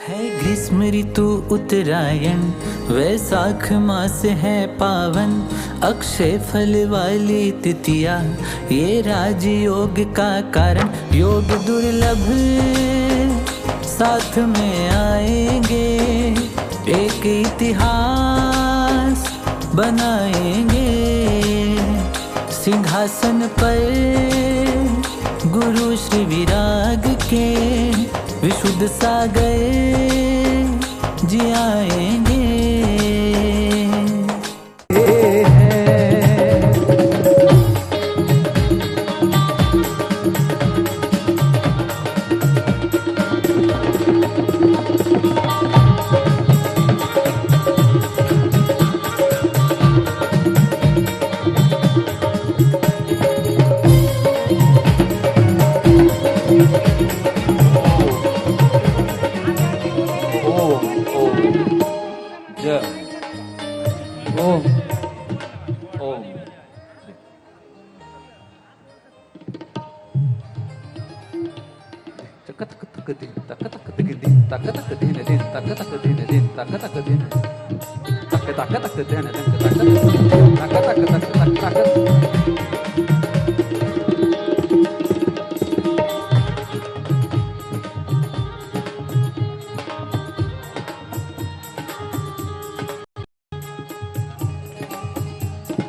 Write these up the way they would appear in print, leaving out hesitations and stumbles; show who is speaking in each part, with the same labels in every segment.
Speaker 1: है ग्रीष्म ऋतु उत्तरायण, वैशाख मास है पावन, अक्षय फल वाली तिथिया ये राजयोग का कारण। योग दुर्लभ साथ में आएंगे, एक इतिहास बनाएंगे। सिंहासन पर गुरु श्री विराग के विशुद्ध सागर जी आएंगे।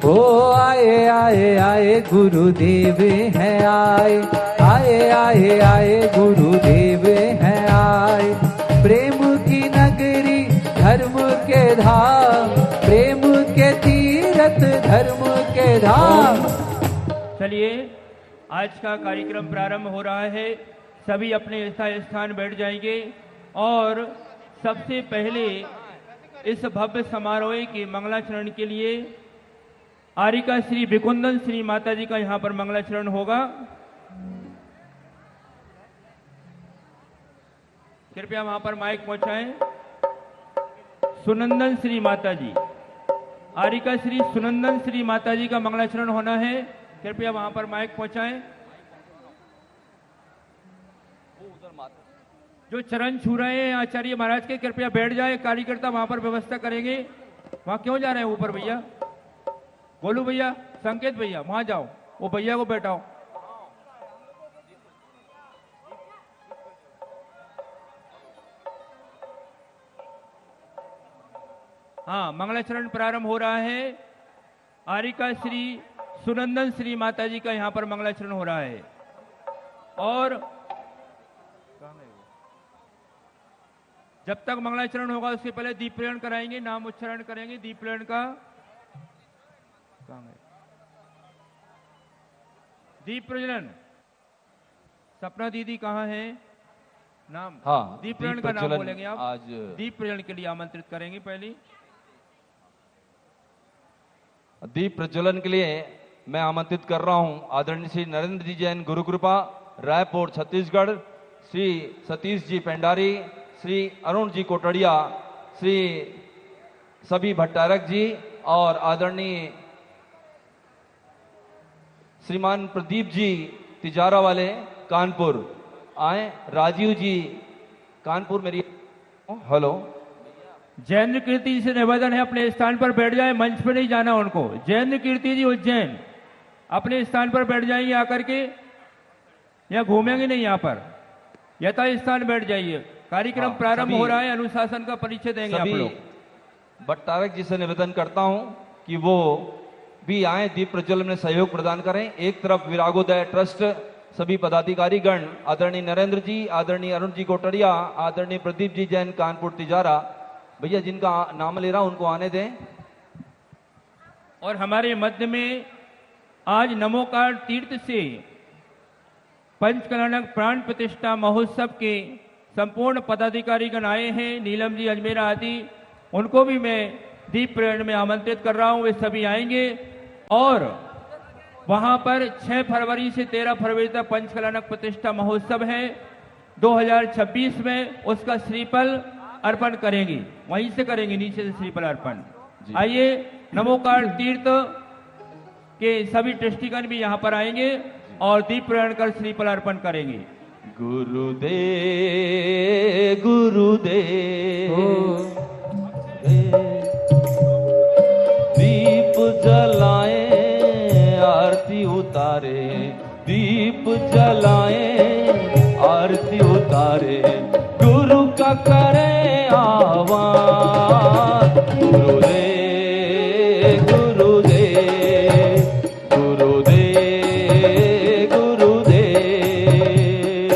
Speaker 2: ओ आए आए आए गुरुदेव हैं आए, आए आए आए गुरुदेव हैं आए। प्रेम की नगरी धर्म के धाम, प्रेम के तीरथ धर्म के धाम।
Speaker 3: चलिए आज का कार्यक्रम प्रारंभ हो रहा है। सभी अपने स्थान बैठ जाएंगे और सबसे पहले इस भव्य समारोह के मंगलाचरण के लिए आरिका श्री विकुंदन श्री माता जी का यहाँ पर मंगलाचरण होगा। कृपया वहां पर माइक पहुंचाएं। सुनंदन श्री माता जी, आरिका श्री सुनंदन श्री माता जी का मंगलाचरण होना है। कृपया वहां पर माइक पहुंचाएं। जो चरण छू रहे हैं आचार्य महाराज के, कृपया बैठ जाए। कार्यकर्ता वहां पर व्यवस्था करेंगे। वहां क्यों जा रहे हैं ऊपर भैया? बोलू भैया, संकेत भैया, वहां जाओ, वो भैया को बैठाओ। हाँ, मंगलाचरण प्रारंभ हो रहा है। आरिका श्री सुनंदन श्री माता जी का यहाँ पर मंगलाचरण हो रहा है। और जब तक मंगलाचरण होगा उससे पहले दीप प्रज्वलन कराएंगे, नाम उच्चारण करेंगे दीप प्रज्वलन का। दीप प्रज्वलन, सपना दीदी कहाँ है? नाम,
Speaker 2: हाँ,
Speaker 3: दीप प्रज्वलन का नाम बोलेंगे आप। आज दीप प्रज्वलन के लिए आमंत्रित करेंगे। पहली
Speaker 4: दीप प्रज्वलन के लिए मैं आमंत्रित कर रहा हूं आदरणीय श्री नरेंद्र जी जैन गुरु कृपा रायपुर छत्तीसगढ़, श्री सतीश जी पेंडारी, श्री अरुण जी कोटड़िया, श्री सभी भट्टारक जी और आदरणीय श्रीमान प्रदीप जी तिजारा वाले कानपुर आए। राजीव जी कानपुर मेरी हेलो।
Speaker 3: जैन कीर्ति जी से निवेदन है अपने स्थान पर बैठ जाए, मंच पर नहीं जाना उनको। जैन कीर्ति जी उज्जैन अपने स्थान पर बैठ जाएंगे आकर के, या घूमेंगे नहीं यहाँ पर, यथा स्थान बैठ जाइए। कार्यक्रम प्रारंभ हो रहा है, अनुशासन का परिचय देंगे आप लोग।
Speaker 4: भट्टारक जी से निवेदन करता हूं कि वो भी आए, दीप प्रज्वलन में सहयोग प्रदान करें। एक तरफ विरागोदय ट्रस्ट सभी पदाधिकारी गण, आदरणीय नरेंद्र जी, आदरणीय अरुण जी कोटड़िया, आदरणीय प्रदीप जी जैन कानपुर तिजारा, भैया जिनका नाम ले रहा हूं उनको आने दें।
Speaker 3: और हमारे मध्य में आज नमोकार तीर्थ से पंचकल्याणक प्राण प्रतिष्ठा महोत्सव के संपूर्ण पदाधिकारीगण आए हैं, नीलम जी अजमेरा आदि, उनको भी मैं दीप प्रज्वलन में आमंत्रित कर रहा हूं। वे सभी आएंगे और वहां पर 6 फरवरी से 13 फरवरी तक पंचकल्याणक प्रतिष्ठा महोत्सव है 2026 में, उसका श्रीफल अर्पण करेंगे। वहीं से करेंगे, नीचे से श्रीफल अर्पण। आइए, नमोकार तीर्थ के सभी ट्रस्टीगण भी यहाँ पर आएंगे और दीप प्रज्वलन कर श्रीफल अर्पण करेंगे।
Speaker 4: गुरुदेव गुरुदेव दीप जलाए आरती उतारे, दीप जलाए आरती उतारे, गुरु का करे आह्वान। गुरुदेव गुरुदेव गुरुदेव गुरुदेव,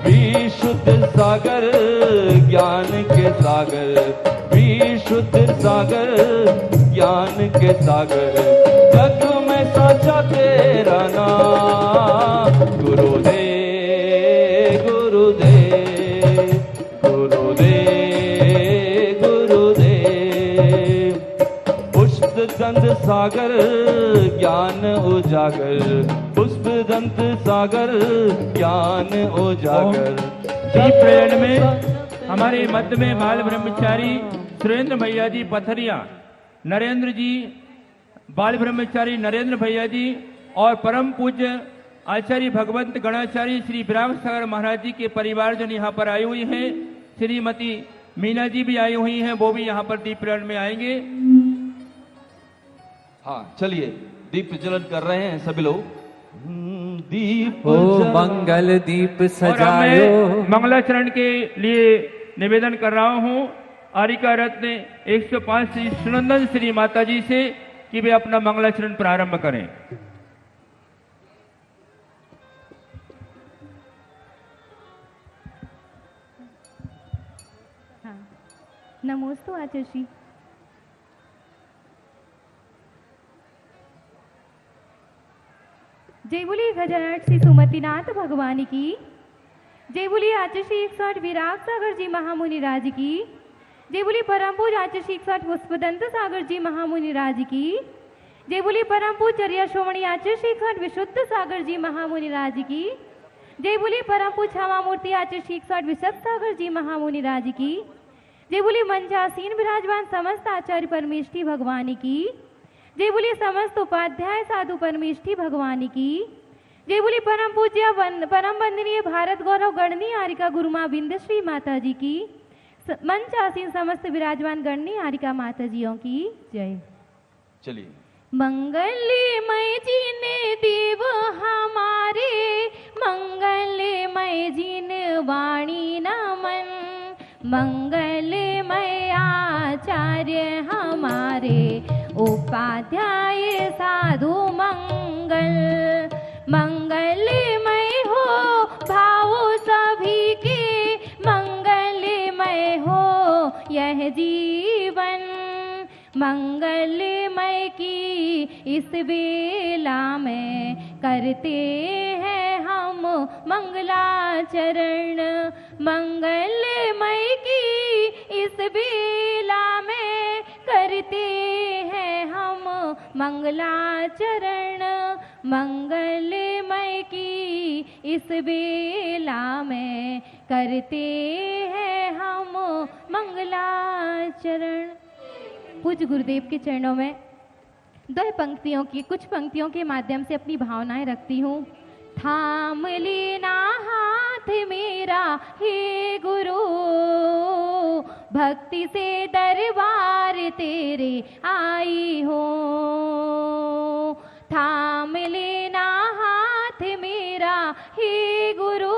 Speaker 4: विशुद्ध सागर ज्ञान के सागर, विशुद्ध सागर ज्ञान के सागर, जग में साचा तेरा नाम। गुरुदेव गुरुदेव गुरुदेव गुरुदेव, पुष्प दंत सागर ज्ञान उजागर, पुष्प दंत सागर ज्ञान उजागर।
Speaker 3: दीप प्रयाण में हमारे मध्य में बाल ब्रह्मचारी सुरेंद्र भैया जी पथरिया, नरेंद्र जी बाल ब्रह्मचारी नरेंद्र भैया जी और परम पूज्य आचार्य भगवंत गणाचार्य श्री विराग सागर महाराज जी के परिवारजन यहाँ पर आई हुई हैं। श्रीमती मीना जी भी आई हुई हैं, वो भी यहाँ पर दीप प्रज्वलन में आएंगे।
Speaker 4: हाँ चलिए दीप प्रज्वलन कर रहे हैं सभी लोग। दीप
Speaker 2: ओ मंगल दीप
Speaker 3: और
Speaker 2: सजायो।
Speaker 3: मैं मंगलाचरण के लिए निवेदन कर रहा हूँ आरिका रत्न 105 श्री सुनंदन श्री माता जी से कि वे अपना मंगलाचरण प्रारंभ करें।
Speaker 5: हाँ, नमोस्तु आचार्य। जय बोली गजानन श्री सुमतिनाथ भगवान की जय। बोली आचार्य 108 विराग सागर जी महामुनि राज की जय। बोली परम पूज आचार्य 108 पुष्पदंत सागर जी महामुनि राज की जय। बोली परम पूज चर्या श्रोमणी आचार्य 108 विशुद्ध सागर जी महामुनि राज की जय। बोली परम पूज क्षमा मूर्ति आचार्य 108 विशुद्ध सागर जी महामुनि राज की जय। बोली मंचासीन विराजमान समस्त आचार्य परमेष्ठी भगवान की जय। बोली समस्त उपाध्याय साधु परमेष्ठी भगवान की जय। बोली परम पूज्य परम वंदनीय भारत गौरव गणनी आरिका गुरु माँ बिंदश्री माता जी की, मंच आसीन समस्त विराजमान गणनी आरिका माता जियों की जय।
Speaker 4: चलिए।
Speaker 5: मंगलमय जिन देव हमारे, मंगलमय जिन वाणी नमन, मंगलमय आचार्य हमारे उपाध्याय साधु मंगल। मंगलमय हो भाव सभी के, मंगलमय हो यह जीवन। मंगलमय की इस बेला में करते हैं हम मंगलाचरण। मंगलमय की इस बेला में करते हैं हम मंगलाचरण। मंगलमय की इस बेला में करते हैं हम मंगलाचरण। पूज्य गुरुदेव के चरणों में कुछ पंक्तियों के माध्यम से अपनी भावनाएं रखती हूँ। थाम लेना हाथ मेरा हे गुरु, भक्ति से दरबार तेरे आई हो। थाम लेना हाथ मेरा हे गुरु,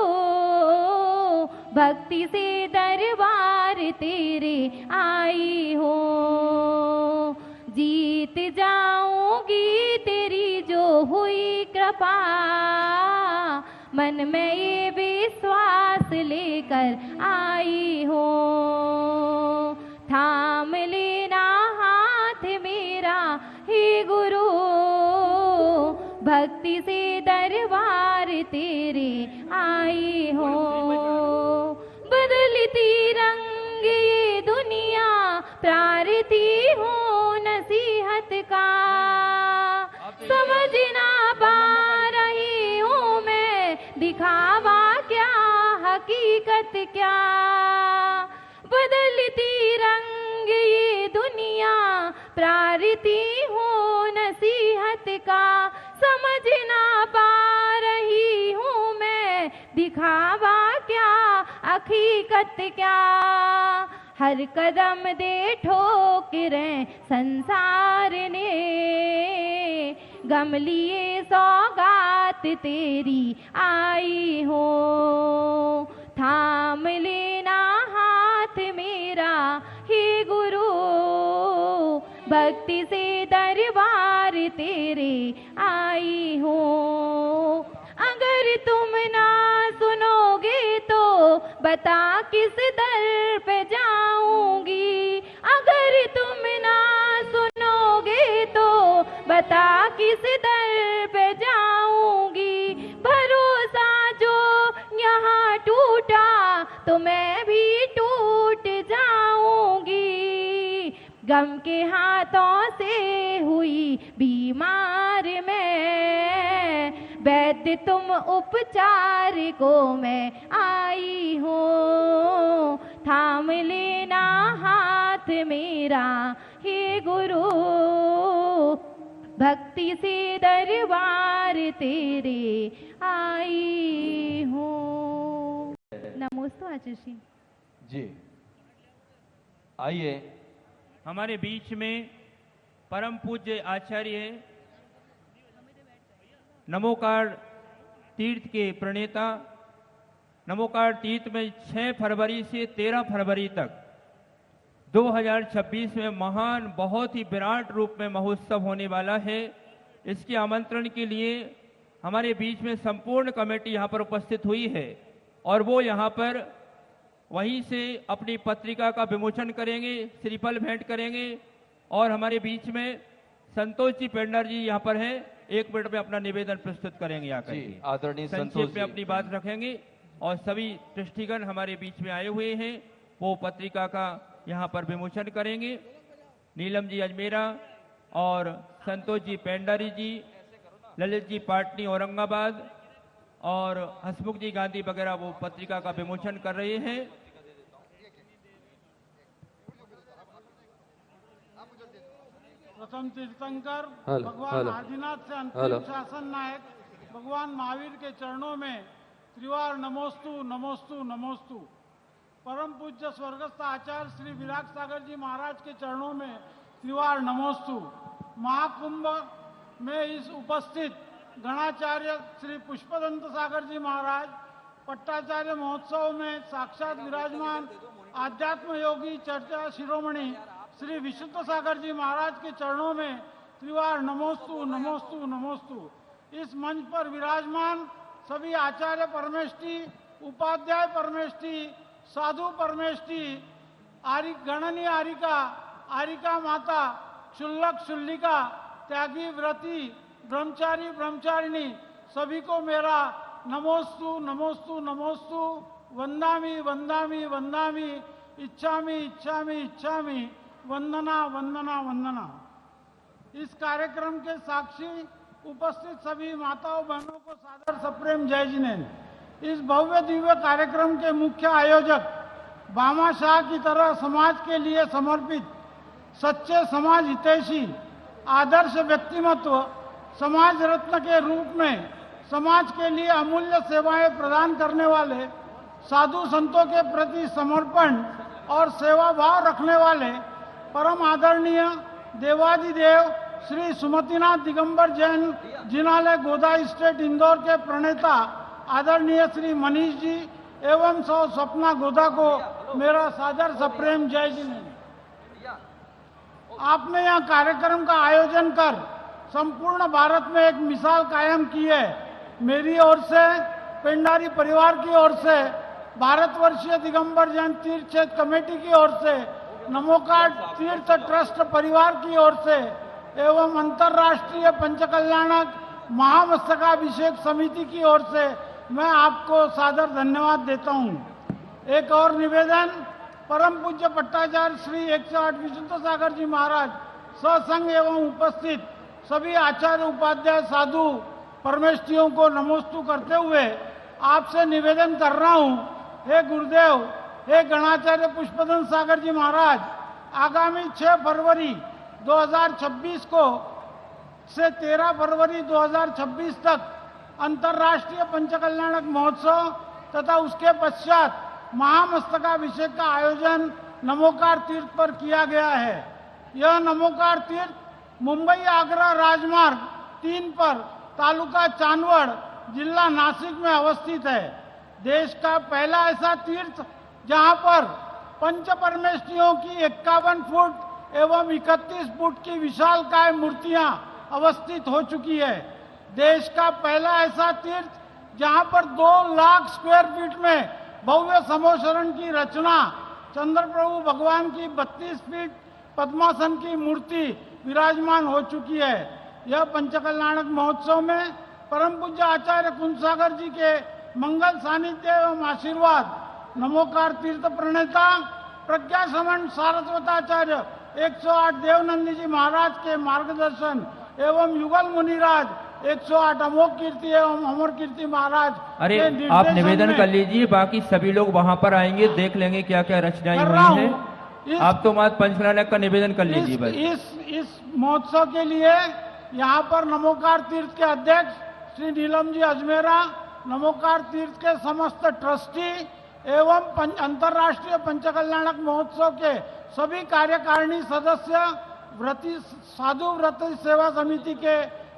Speaker 5: भक्ति से दरबार तेरे आई हो। जीत जाऊंगी तेरी जो हुई कृपा, मन में ये विश्वास लेकर आई हो। थाम लेना हाथ मेरा हे गुरु, भक्ति से दरबार तेरे आई हो। बदलती रंग ये दुनिया, प्रार्थी हूँ नसीहत का, समझ ना पा रही हूँ मैं दिखावा क्या हकीकत क्या। बदलती रंग ये दुनिया, प्रार्थी हूँ नसीहत का, समझ ना पा रही हूँ मैं दिखा दिखावा क्या हकीकत क्या, हर कदम दे ठोकरें संसार ने, गम लिए सौगात तेरी आई हो, थाम लेना हाथ मेरा हे गुरु, भक्ति से दरबार तेरे आई हो। अगर तुम ना सुनोगे तो बता किस दर पे जाऊंगी, अगर तुम ना सुनोगे तो बता किस दर पे जाऊंगी, भरोसा जो यहाँ टूटा तो मैं भी टूट जाऊंगी, गम के हाथों से हुई बीमार मैं, वैद्य तुम उपचार को मैं आई हूँ, थाम लेना हाथ मेरा हे गुरु, भक्ति से दरबार तेरे आई हूँ। नमोस्तु आचार्य
Speaker 4: जी। आइए
Speaker 3: हमारे बीच में परम पूज्य आचार्य नमोकार तीर्थ के प्रणेता, नमोकार तीर्थ में 6 फरवरी से 13 फरवरी तक 2026 में महान बहुत ही विराट रूप में महोत्सव होने वाला है। इसके आमंत्रण के लिए हमारे बीच में संपूर्ण कमेटी यहाँ पर उपस्थित हुई है और वो यहाँ पर वहीं से अपनी पत्रिका का विमोचन करेंगे, श्रीफल भेंट करेंगे और हमारे बीच में संतोष जी पेंडर जी यहाँ पर हैं, 1 मिनट में अपना निवेदन प्रस्तुत करेंगे। आकर
Speaker 4: जी, आदरणीय संतोष
Speaker 3: संक्षेप में
Speaker 4: जी
Speaker 3: अपनी बात रखेंगे और सभी ट्रस्टीगण हमारे बीच में आए हुए हैं, वो पत्रिका का यहाँ पर विमोचन करेंगे। नीलम जी अजमेरा और संतोष जी पेंडारी जी, ललित जी पाटनी औरंगाबाद और हसमुख जी गांधी वगैरह वो पत्रिका का विमोचन कर रहे हैं।
Speaker 6: प्रथम तीर्थंकर भगवान आदिनाथ से अंतिम शासन नायक भगवान महावीर के चरणों में त्रिवार नमोस्तु नमोस्तु नमोस्तु। परम पूज्य स्वर्गस्थ आचार्य श्री विराग सागर जी महाराज के चरणों में त्रिवार नमोस्तु। महाकुंभ में इस उपस्थित गणाचार्य श्री पुष्पदंत सागर जी महाराज, पट्टाचार्य महोत्सव में साक्षात विराजमान आध्यात्म योगी चर्चा शिरोमणि श्री विशुद्ध सागर जी महाराज के चरणों में त्रिवार नमोस्तु नमोस्तु नमोस्तु। इस मंच पर विराजमान सभी आचार्य परमेष्ठी, उपाध्याय परमेष्ठी, साधु परमेष्ठी, गणनी आरिका, आरिका माता, क्षुल्लक क्षुल्लिका, त्यागी व्रती, ब्रह्मचारी ब्रह्मचारिणी, सभी को मेरा नमोस्तु नमोस्तु नमोस्तु। वंदामि वंदामि वंदामि, इच्छामि इच्छामि इच्छामि, वंदना वंदना वंदना। इस कार्यक्रम के साक्षी उपस्थित सभी माताओं बहनों को सादर सप्रेम जय जिनेन्द्र। इस भव्य दिव्य कार्यक्रम के मुख्य आयोजक भामाशाह की तरह समाज के लिए समर्पित सच्चे समाज हितैषी आदर्श व्यक्तिमत्व, समाज रत्न के रूप में समाज के लिए अमूल्य सेवाएं प्रदान करने वाले, साधु संतों के प्रति समर्पण और सेवा भाव रखने वाले परम आदरणीय देवादिदेव श्री सुमतिनाथ दिगंबर जैन जिनालय गोदा स्टेट इंदौर के प्रणेता आदरणीय श्री मनीष जी एवं सौ सपना गोदा को मेरा सादर सप्रेम जय जिनेन्द्र। आपने यह कार्यक्रम का आयोजन कर संपूर्ण भारत में एक मिसाल कायम की है। मेरी ओर से, पेंडारी परिवार की ओर से, भारतवर्षीय दिगंबर जैन तीर्थ क्षेत्र कमेटी की ओर से, नमोकार तीर्थ ट्रस्ट परिवार की ओर से एवं अंतर्राष्ट्रीय पंचकल्याणक महामस्तकाभिषेक समिति की ओर से मैं आपको सादर धन्यवाद देता हूं। एक और निवेदन, परम पूज्य पट्टाचार्य श्री 108 विशुद्ध सागर जी महाराज सत्संग एवं उपस्थित सभी आचार्य उपाध्याय साधु परमेष्ठियों को नमोस्तु करते हुए आपसे निवेदन कर रहा हूं, हे गुरुदेव, हे गणाचार्य पुष्पदंत सागर जी महाराज, आगामी 6 फरवरी 2026 को से 13 फरवरी 2026 तक अंतर्राष्ट्रीय पंचकल्याणक महोत्सव तथा उसके पश्चात महामस्तकाभिषेक का आयोजन नमोकार तीर्थ पर किया गया है। यह नमोकार तीर्थ मुंबई आगरा राजमार्ग 3 पर तालुका चांदवड़ जिला नासिक में अवस्थित है। देश का पहला ऐसा तीर्थ जहां पर पंच परमेष्ठियों की 51 फुट एवं 31 फुट की विशालकाय मूर्तियां अवस्थित हो चुकी है। देश का पहला ऐसा तीर्थ जहां पर 2 लाख स्क्वायर फीट में भव्य समोशरण की रचना, चंद्रप्रभु भगवान की 32 फीट पद्मासन की मूर्ति विराजमान हो चुकी है। यह पंचकल्याणक महोत्सव में परम पूज्य आचार्य कुंजसागर जी के मंगल सानिध्य एवं आशीर्वाद, नमोकार तीर्थ प्रणेता प्रज्ञा समन सारस्वताचार्य 108 देवनंदी जी महाराज के मार्गदर्शन एवं युगल मुनिराज 108 अमोघ कीर्ति एवं अमर कीर्ति महाराज।
Speaker 3: अरे आप निवेदन कर लीजिए, बाकी सभी लोग वहां पर आएंगे, देख लेंगे क्या क्या रचनाएं हुई हैं। आप तो मात्र पंचकल्याणक का निवेदन कर लीजिए बस।
Speaker 6: इस महोत्सव के लिए यहाँ पर नमोकार तीर्थ के अध्यक्ष श्री नीलम जी अजमेरा, नमोकार तीर्थ के समस्त ट्रस्टी एवं अंतर्राष्ट्रीय पंचकल्याणक महोत्सव के सभी कार्यकारिणी सदस्य, साधु व्रत सेवा समिति के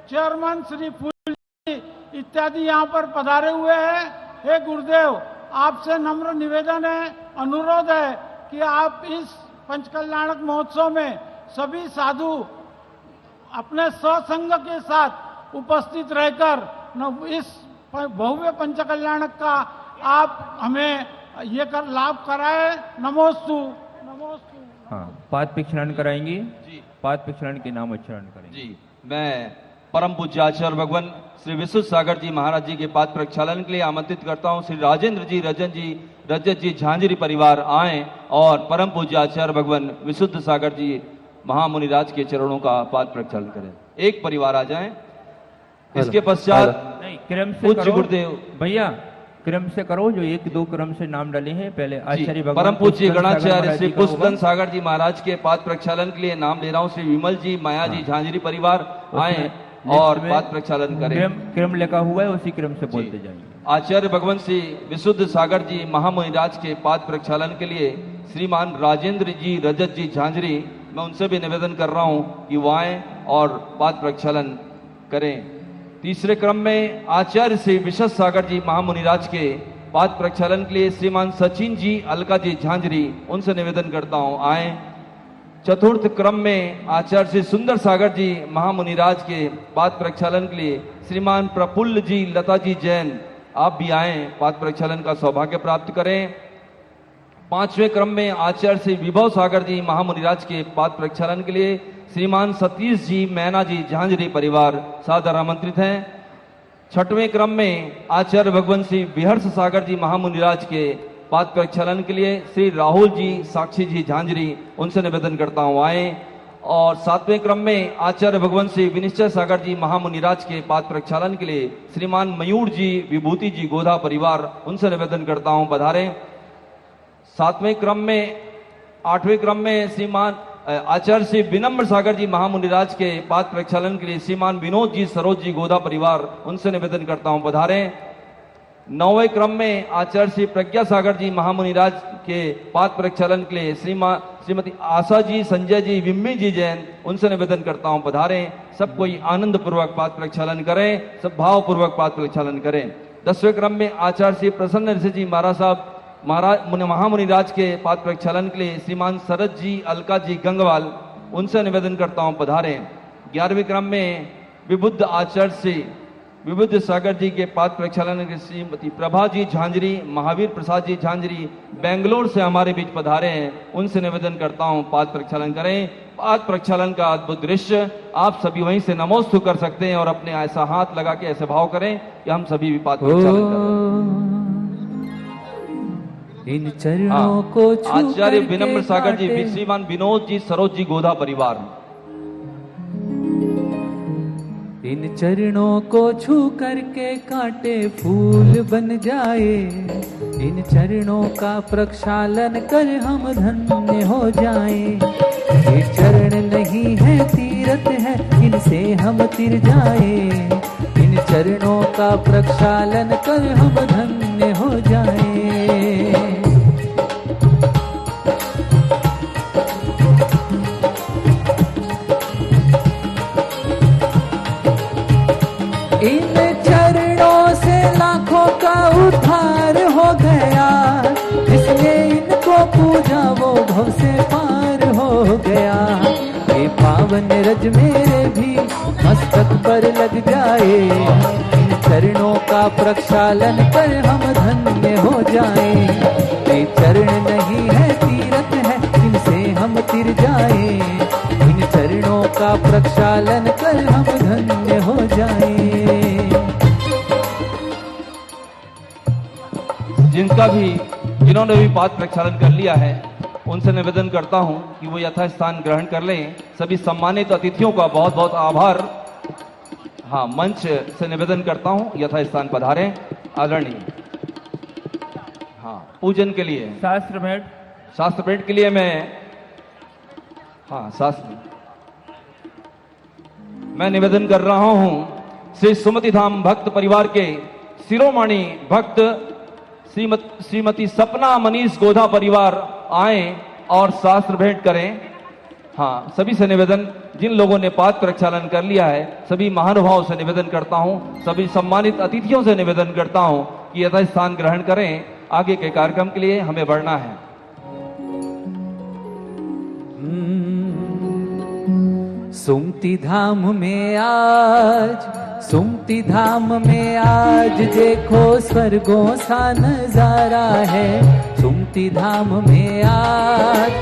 Speaker 6: चेयरमैन श्री फूल जी इत्यादि यहाँ पर पधारे हुए हैं। हे गुरुदेव, आपसे नम्र निवेदन है, अनुरोध है कि आप इस पंचकल्याणक महोत्सव में सभी साधु अपने सत्संग के साथ उपस्थित रहकर इस भव्य पंचकल्याणक का आप हमें ये कर लाभ कराए। नमोस्तु नमोस्तु।
Speaker 3: हाँ, पाद प्रक्षालन कराएंगे जी, पाद प्रक्षालन के नाम उच्चारण करेंगे
Speaker 4: जी। मैं परम पूज्य आचार्य भगवान श्री विशुद्ध सागर जी महाराज जी के पाद प्रक्षालन के लिए आमंत्रित करता हूं। श्री राजेंद्र जी, रजत जी झांझरी परिवार आए और परम पूज्य आचार्य भगवान विशुद्ध सागर जी महामुनिराज के चरणों का पाद प्रक्षालन करें। एक परिवार आ जाएं। इसके पश्चात
Speaker 3: नहीं, क्रम से
Speaker 4: पूज्य गुरुदेव
Speaker 3: भैया, क्रम से करो, जो 1-2 क्रम से नाम डाले हैं। पहले आचार्य भगवान
Speaker 4: परम पूज्य गणाचार्य श्री पुष्पगंज सागर जी महाराज के पाद प्रक्षालन के लिए नाम ले रहा हूँ। श्री विमल जी, माया जी झांझरी परिवार आए और पाद प्रक्षालन करें।
Speaker 3: क्रम लिखा हुआ है, उसी क्रम से बोलते जाएंगे।
Speaker 4: आचार्य भगवान श्री विशुद्ध सागर जी महामुनिराज के पाद प्रक्षालन के लिए श्रीमान राजेंद्र जी, रजत जी झांझरी, मैं उनसे भी निवेदन कर रहा हूं कि वो आए और पाद प्रक्षालन करें। तीसरे क्रम में आचार्य श्री विशुद्ध सागर जी महामुनिराज के पाद प्रक्षालन के लिए श्रीमान सचिन जी, अलका जी झांझरी, उनसे निवेदन करता हूं आए। चतुर्थ क्रम में आचार्य श्री सुंदर सागर जी महामुनिराज के पाद प्रक्षालन के लिए श्रीमान प्रफुल्ल जी, लता जी जैन, आप भी आए, पाद प्रक्षालन का सौभाग्य प्राप्त करें। पांचवें क्रम में आचार्य श्री विभव सागर जी महामुनिराज के पाद प्रक्षालन के लिए श्रीमान सतीश जी, मैना जी झांझरी परिवार सादर आमंत्रित हैं। छठवें क्रम में आचार्य भगवान श्री विहर्ष सागर जी महामुनिराज के पाद प्रक्षालन के लिए श्री राहुल जी, साक्षी जी झांझरी, उनसे निवेदन करता हूं आए। और सातवें क्रम में आचार्य भगवान श्री विनिश्चय सागर जी महामुनिराज के पाद प्रक्षालन के लिए श्रीमान मयूर जी, विभूति जी गोधा परिवार, उनसे निवेदन करता हूं पधारें। सातवें क्रम में आठवें क्रम में श्रीमान आचार्य श्री विनम्र सागर जी महामुनिराज के पाद प्रक्षालन के लिए श्रीमान विनोद जी, सरोज जी गोधा परिवार, उनसे निवेदन करता हूं पधारें। नौवें क्रम में आचार्य श्री प्रज्ञा सागर जी महामुनिराज के पाद प्रक्षालन के लिए श्रीमती आशा जी, संजय जी, विम्मी जी जैन, उनसे निवेदन करता हूं पधारें। सब कोई आनंद पूर्वक पाद प्रक्षालन करें, सब भाव पूर्वक पाद प्रक्षालन करें। 10वें क्रम में आचार्य श्री प्रसन्न ऋषि जी महाराज साहब महामुनिराज के पाद प्रक्षालन के लिए श्रीमान शरद जी, अलका जी गंगवाल, उनसे निवेदन करता हूं पधारें। 11वें क्रम में विबुद्ध आचार्य श्री विबुद्ध सागर जी के पाद प्रक्षालन के श्रीमती प्रभा जी झांझरी, महावीर प्रसाद जी झांझरी बेंगलोर से हमारे बीच पधारे हैं, उनसे निवेदन करता हूं पाद प्रक्षालन करें। पाद प्रक्षालन का अद्भुत दृश्य आप सभी वहीं से नमोस्तु कर सकते हैं और अपने ऐसा हाथ लगा के ऐसे भाव करें कि हम सभी भी पाद प्रक्षालन करें।
Speaker 1: इन चरणों को
Speaker 4: आचार्य विनम्र सागर जी, श्रीमान विनोद जी, सरोज जी गोधा परिवार,
Speaker 1: इन चरणों को छू करके कांटे फूल बन जाए, इन चरणों का प्रक्षालन कर हम धन्य हो जाएं। ये चरण नहीं है तीरथ है, इनसे हम तिर जाए, इन चरणों का प्रक्षालन कर हम धन्य
Speaker 2: हो जाए। इन चरणों से लाखों का उद्धार हो गया, जिसने इनको पूजा वो भव से पार हो गया। ये पावन रज मेरे भी मस्तक पर लग जाए, इन चरणों का प्रक्षालन कर हम धन्य हो जाए। ये चरण नहीं है तीरथ है जिनसे हम तिर जाए, इन चरणों का प्रक्षालन कर हम धन्य हो जाए।
Speaker 4: जिन्होंने भी पाद प्रक्षालन कर लिया है उनसे निवेदन करता हूं कि वो यथास्थान ग्रहण कर लें। सभी सम्मानित अतिथियों का बहुत बहुत आभार। हाँ, मंच से निवेदन करता हूं यथास्थान पधारें आदरणीय। हाँ, पूजन के लिए शास्त्र भेंट के लिए मैं मैं निवेदन कर रहा हूं श्री सुमति धाम भक्त परिवार के शिरोमणि भक्त श्रीमती सपना मनीष गोधा परिवार आए और शास्त्र भेंट करें। हाँ, सभी से निवेदन, जिन लोगों ने पाद प्रक्षालन कर लिया है सभी महानुभावों से निवेदन करता हूं, सभी सम्मानित अतिथियों से निवेदन करता हूं कि यथास्थान ग्रहण करें। आगे के कार्यक्रम के लिए हमें बढ़ना है।
Speaker 2: सुमति धाम में आज, सुमति धाम में आज देखो स्वर्गों सा नजारा है। सुमति धाम में आज,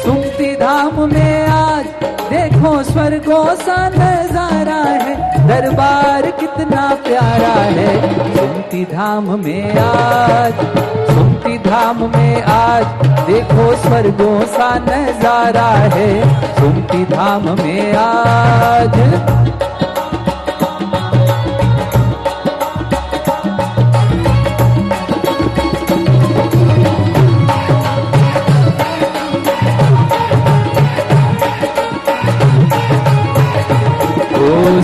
Speaker 2: सुमति धाम में आज देखो स्वर्गों सा नजारा है। दरबार कितना प्यारा है सुमति धाम में आज, सुमति धाम में आज देखो स्वर्गों सा नजारा है। सुमति धाम में आज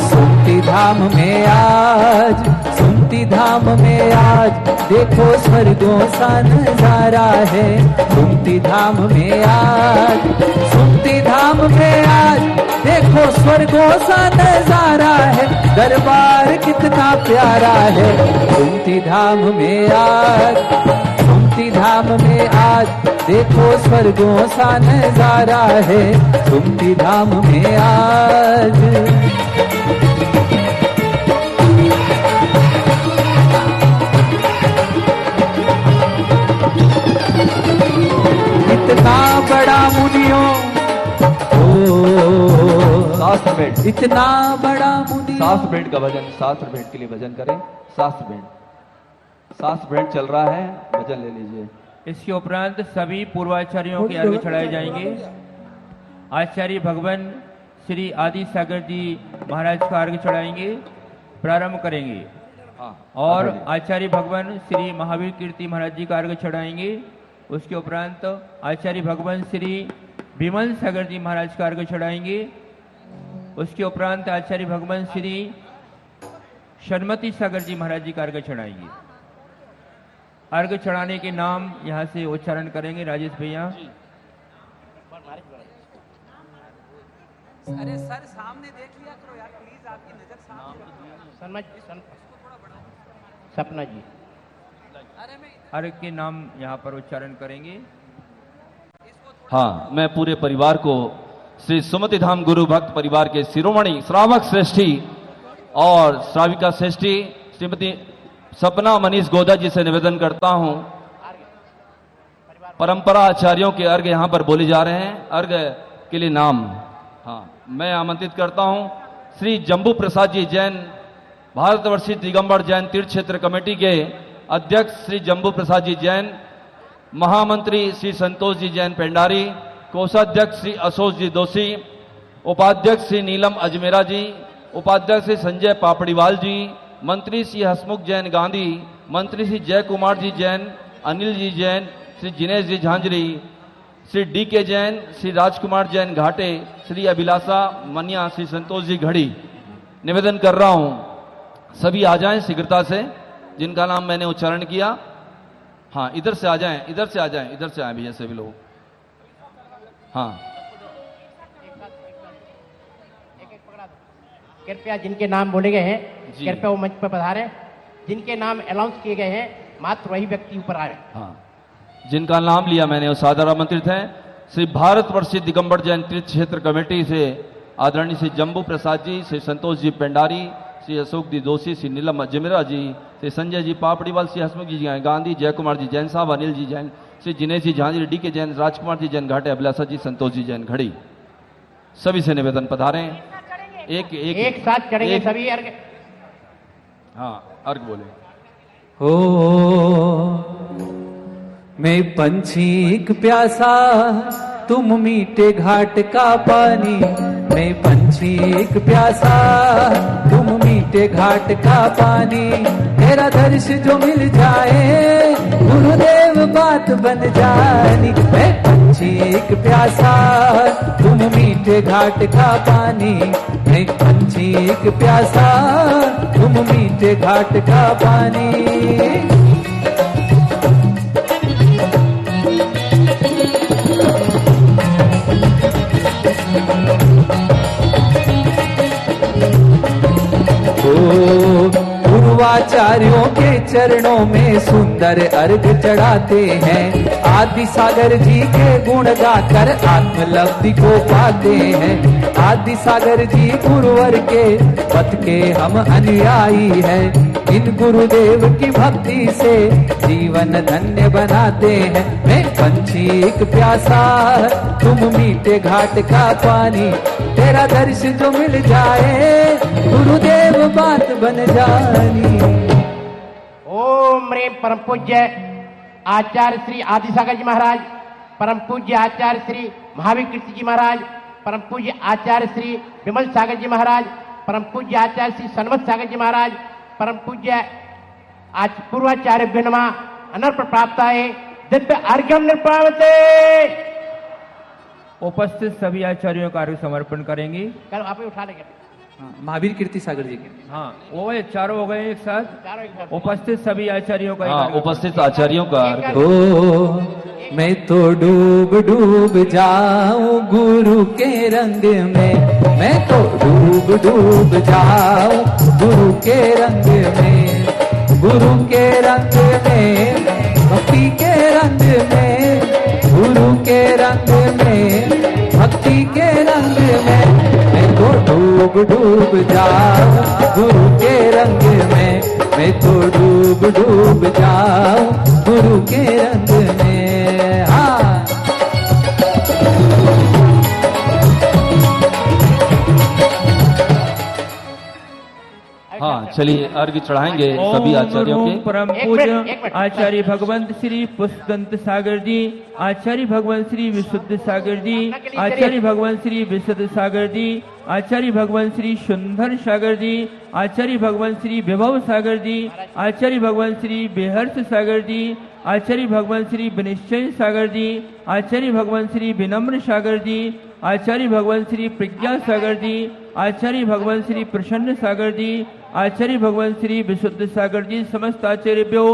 Speaker 2: सुमति धाम में आज, सुमति धाम में आज देखो स्वर्गों सा नजारा है। सुमति धाम में आज, सुमति धाम में आज देखो स्वर्गों सा नजारा है। दरबार कितना प्यारा है सुमति धाम में आज, सुमति धाम में आज देखो स्वर्गों सा नजारा है। सुमति धाम में आज इतना बड़ा मुनियों,
Speaker 4: शास्त्र भेंट,
Speaker 2: इतना बड़ा मुनि,
Speaker 4: शास्त्र भेंट का भजन, शास्त्र भेंट के लिए भजन करें। शास्त्र भेंट चल रहा है, भजन ले लीजिए।
Speaker 3: इसके उपरांत सभी पूर्वाचार्यों के अर्घ्य चढ़ाए जाएंगे। आचार्य भगवान श्री आदि सागर जी महाराज का अर्घ्य चढ़ाएंगे, प्रारंभ करेंगे। और आचार्य भगवान श्री महावीर कीर्ति महाराज जी का अर्घ्य चढ़ाएंगे। उसके उपरांत आचार्य भगवान श्री विमल सागर जी महाराज का अर्घ्य चढ़ाएंगे। उसके उपरांत आचार्य भगवान श्री शर्मती सागर जी महाराज जी का अर्घ्य चढ़ाएंगे। अर्घ्य चढ़ाने के नाम यहाँ से उच्चारण करेंगे राजेश भैया।
Speaker 2: अरे सर सामने देख लिया करो यार प्लीज, आपकी नजर सामने।
Speaker 7: सपना जी
Speaker 3: अर्घ्य के नाम यहाँ पर उच्चारण करेंगे।
Speaker 4: हाँ, मैं पूरे परिवार को श्री सुमति धाम गुरु भक्त परिवार के शिरोमणि श्रावक श्रेष्ठी और श्राविका श्रेष्ठी श्रीमती सपना मनीष गोदा जी से निवेदन करता हूं, परंपरा आचार्यों के अर्घ्य यहां पर बोले जा रहे हैं। अर्घ्य के लिए नाम मैं आमंत्रित करता हूं श्री जम्बू प्रसाद जी जैन, भारतवर्षीय दिगंबर जैन तीर्थ क्षेत्र कमेटी के अध्यक्ष श्री जम्बू प्रसाद जी जैन, महामंत्री श्री संतोष जी जैन पेंडारी, कोषाध्यक्ष श्री अशोक जी दोषी, उपाध्यक्ष श्री नीलम अजमेरा जी, उपाध्यक्ष श्री संजय पापड़ीवाल जी, मंत्री श्री हसमुख जैन गांधी, मंत्री श्री जय कुमार जी जैन, अनिल जी जैन, श्री जिनेश जी झांझरी, श्री डी के जैन, श्री राजकुमार जैन घाटे, श्री अभिलाषा मनिया, श्री संतोष जी घड़ी। निवेदन कर रहा हूं सभी आ जाएं शीघ्रता से, जिनका नाम मैंने उच्चारण किया। हाँ इधर से आ जाएं, इधर से आ जाएं, इधर से आए भैया सभी लोग। हाँ
Speaker 7: कृपया जिनके नाम बोले गए हैं
Speaker 4: जी।
Speaker 7: कृपया वो मंच पर पधारें। जिनके नाम अनाउंस किए गए हैं मात्र वही व्यक्ति ऊपर आए।
Speaker 4: हाँ, जिनका नाम लिया मैंने वो सादर आमंत्रित हैं। श्री भारतवर्षीय दिगंबर जैन तीर्थ क्षेत्र कमेटी से आदरणीय श्री जम्बू प्रसाद जी, श्री संतोष जी पेंडारी, श्री अशोक जी दोषी, श्री नीलम अजमेरा जी, श्री संजय जी पापड़ीवाल, श्री हसमुख जी गांधी, जय कुमार जी जैन साहब, अनिल जी जैन, श्री जिनेश जी झांझरी, डी के जैन, राजकुमार जी जैन घाटे, अभिलाषा जी, संतोष जी जैन घड़ी, सभी से निवेदन पधारें। एक
Speaker 7: साथ चढ़ेंगे सभी अर्घ।
Speaker 4: हाँ अर्घ बोले।
Speaker 2: हो मैं पंछी एक प्यासा, तुम मीठे घाट का पानी। मैं पंछी एक प्यासा, तुम मीठे घाट का पानी। तेरा दर्श जो मिल जाए गुरुदेव बात बन जानी। मैं पंछी एक प्यासा, तुम मीठे घाट का पानी। मैं पंछी एक प्यासा, तुम मीठे घाट का पानी। पूर्वाचार्यों के चरणों में सुंदर अर्घ चढ़ाते हैं। आदि सागर जी के गुण गाकर आत्मलब्धि को पाते हैं। आदि सागर जी गुरुवर के पथ के हम अनुयायी हैं। इन गुरुदेव की भक्ति से जीवन धन्य बनाते हैं। मैं पंछी एक प्यासा, तुम मीठे घाट का पानी। तेरा दर्श जो मिल जाए गुरुदेव बात बन जानी।
Speaker 7: ओम रे परम पूज्य आचार्य श्री आदि सागर जी महाराज, परम पूज्य आचार्य श्री महावीर कीर्ति जी महाराज, परम पूज्य आचार्य श्री विमल सागर जी महाराज, परम पूज्य आचार्य श्री सनमत सागर जी महाराज, परम पूज्य आज पूर्वाचार्य विनमा अनर्प प्राप्त है दिव्य अर्घ्यम निर्पावते।
Speaker 3: उपस्थित सभी आचार्यों का अर्घ्य समर्पण करेंगे।
Speaker 7: कल आप ही उठा लेंगे।
Speaker 2: महावीर कीर्ति सागर जी के।
Speaker 3: हाँ वो चारों हो गए एक साथ।
Speaker 7: चारों एक साथ।
Speaker 3: उपस्थित सभी आचार्यों का
Speaker 4: हाँ उपस्थित आचार्यों का अर्घ।
Speaker 2: ओ मैं तो डूब डूब जाऊं गुरु के रंग में। मैं तो डूब डूब जाऊं गुरु के रंग में। गुरु के रंग में, भक्ति के रंग में। गुरु के रंग में, भक्ति के रंग में। मैं तो डूब डूब जाऊं गुरु के रंग में। मैं तो डूब डूब जाऊं गुरु के रंग में। हाँ
Speaker 4: हाँ चलिए अर्घ चढ़ाएंगे सभी आचार्यों के।
Speaker 3: परम पूज्य आचार्य भगवंत श्री पुष्पदंत सागर जी, आचार्य भगवंत श्री विशुद्ध सागर जी, आचार्य भगवंत श्री विशुद्ध सागर जी, आचार्य भगवंत श्री सुंदर सागर जी, आचार्य भगवंत श्री विभव सागर जी, आचार्य भगवंत श्री बेहर्ष सागर जी, आचार्य भगवंत श्री विनिश्चय सागर जी, आचार्य भगवंत श्री विनम्र सागर जी, आचार्य भगवंत श्री प्रज्ञा सागर जी, आचार्य भगवंत श्री प्रसन्न सागर जी, आचार्य भगवंत श्री विशुद्ध सागर जी, समस्त आचार्यभ्यो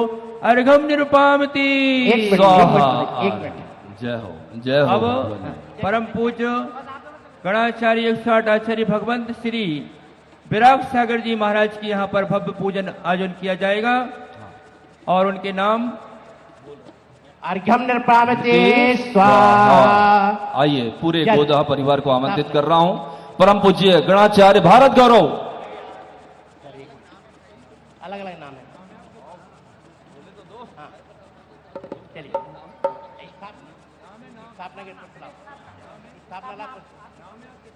Speaker 3: अर्घम निरुपामति।
Speaker 7: एक मिनट।
Speaker 4: जय हो जय हो।
Speaker 3: अब परम पूज्य गणाचार्य 108 आचार्य भगवंत श्री विराग सागर जी महाराज की यहाँ पर भव्य पूजन आयोजन किया जाएगा और उनके नाम
Speaker 7: अर्घ्यम निर्पावते स्वाहा।
Speaker 4: आइए पूरे गोदा परिवार को आमंत्रित कर रहा हूँ। परम पूज्य गणाचार्य भारत गौरव।
Speaker 7: अलग अलग नाम है। हाँ। चलिए स्थापना के स्थापना ला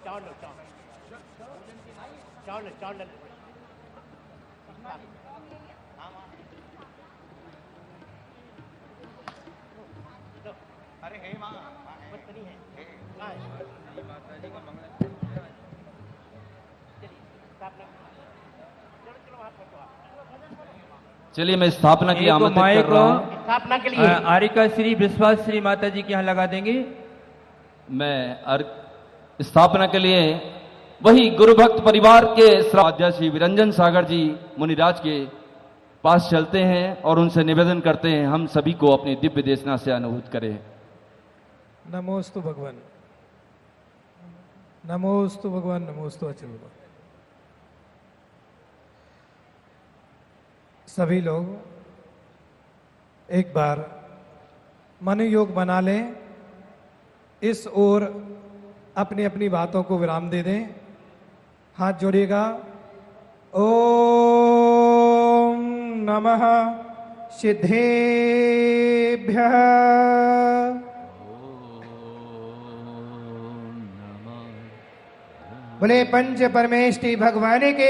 Speaker 7: चावल अरे है माँ नहीं है।
Speaker 4: चलिए मैं स्थापना के लिए आमंत्रित कर रहा हूँ।
Speaker 7: स्थापना के लिए
Speaker 3: आरिका श्री विश्वास श्री माता जी के यहाँ लगा देंगे।
Speaker 4: मैं स्थापना के लिए वही गुरु भक्त परिवार के श्री विरंजन सागर जी मुनिराज के पास चलते हैं और उनसे निवेदन करते हैं हम सभी को अपनी दिव्य देशना से अनुभूत करें।
Speaker 8: नमोस्तु भगवान, नमोस्तु भगवान, नमोस्तु अच्युत। सभी लोग एक बार मन योग बना लें, इस ओर अपनी अपनी बातों को विराम दे दें। हाथ जोड़िएगा। ओम नमः सिद्धेभ्यः। बोले पंच परमेष्टि भगवान के।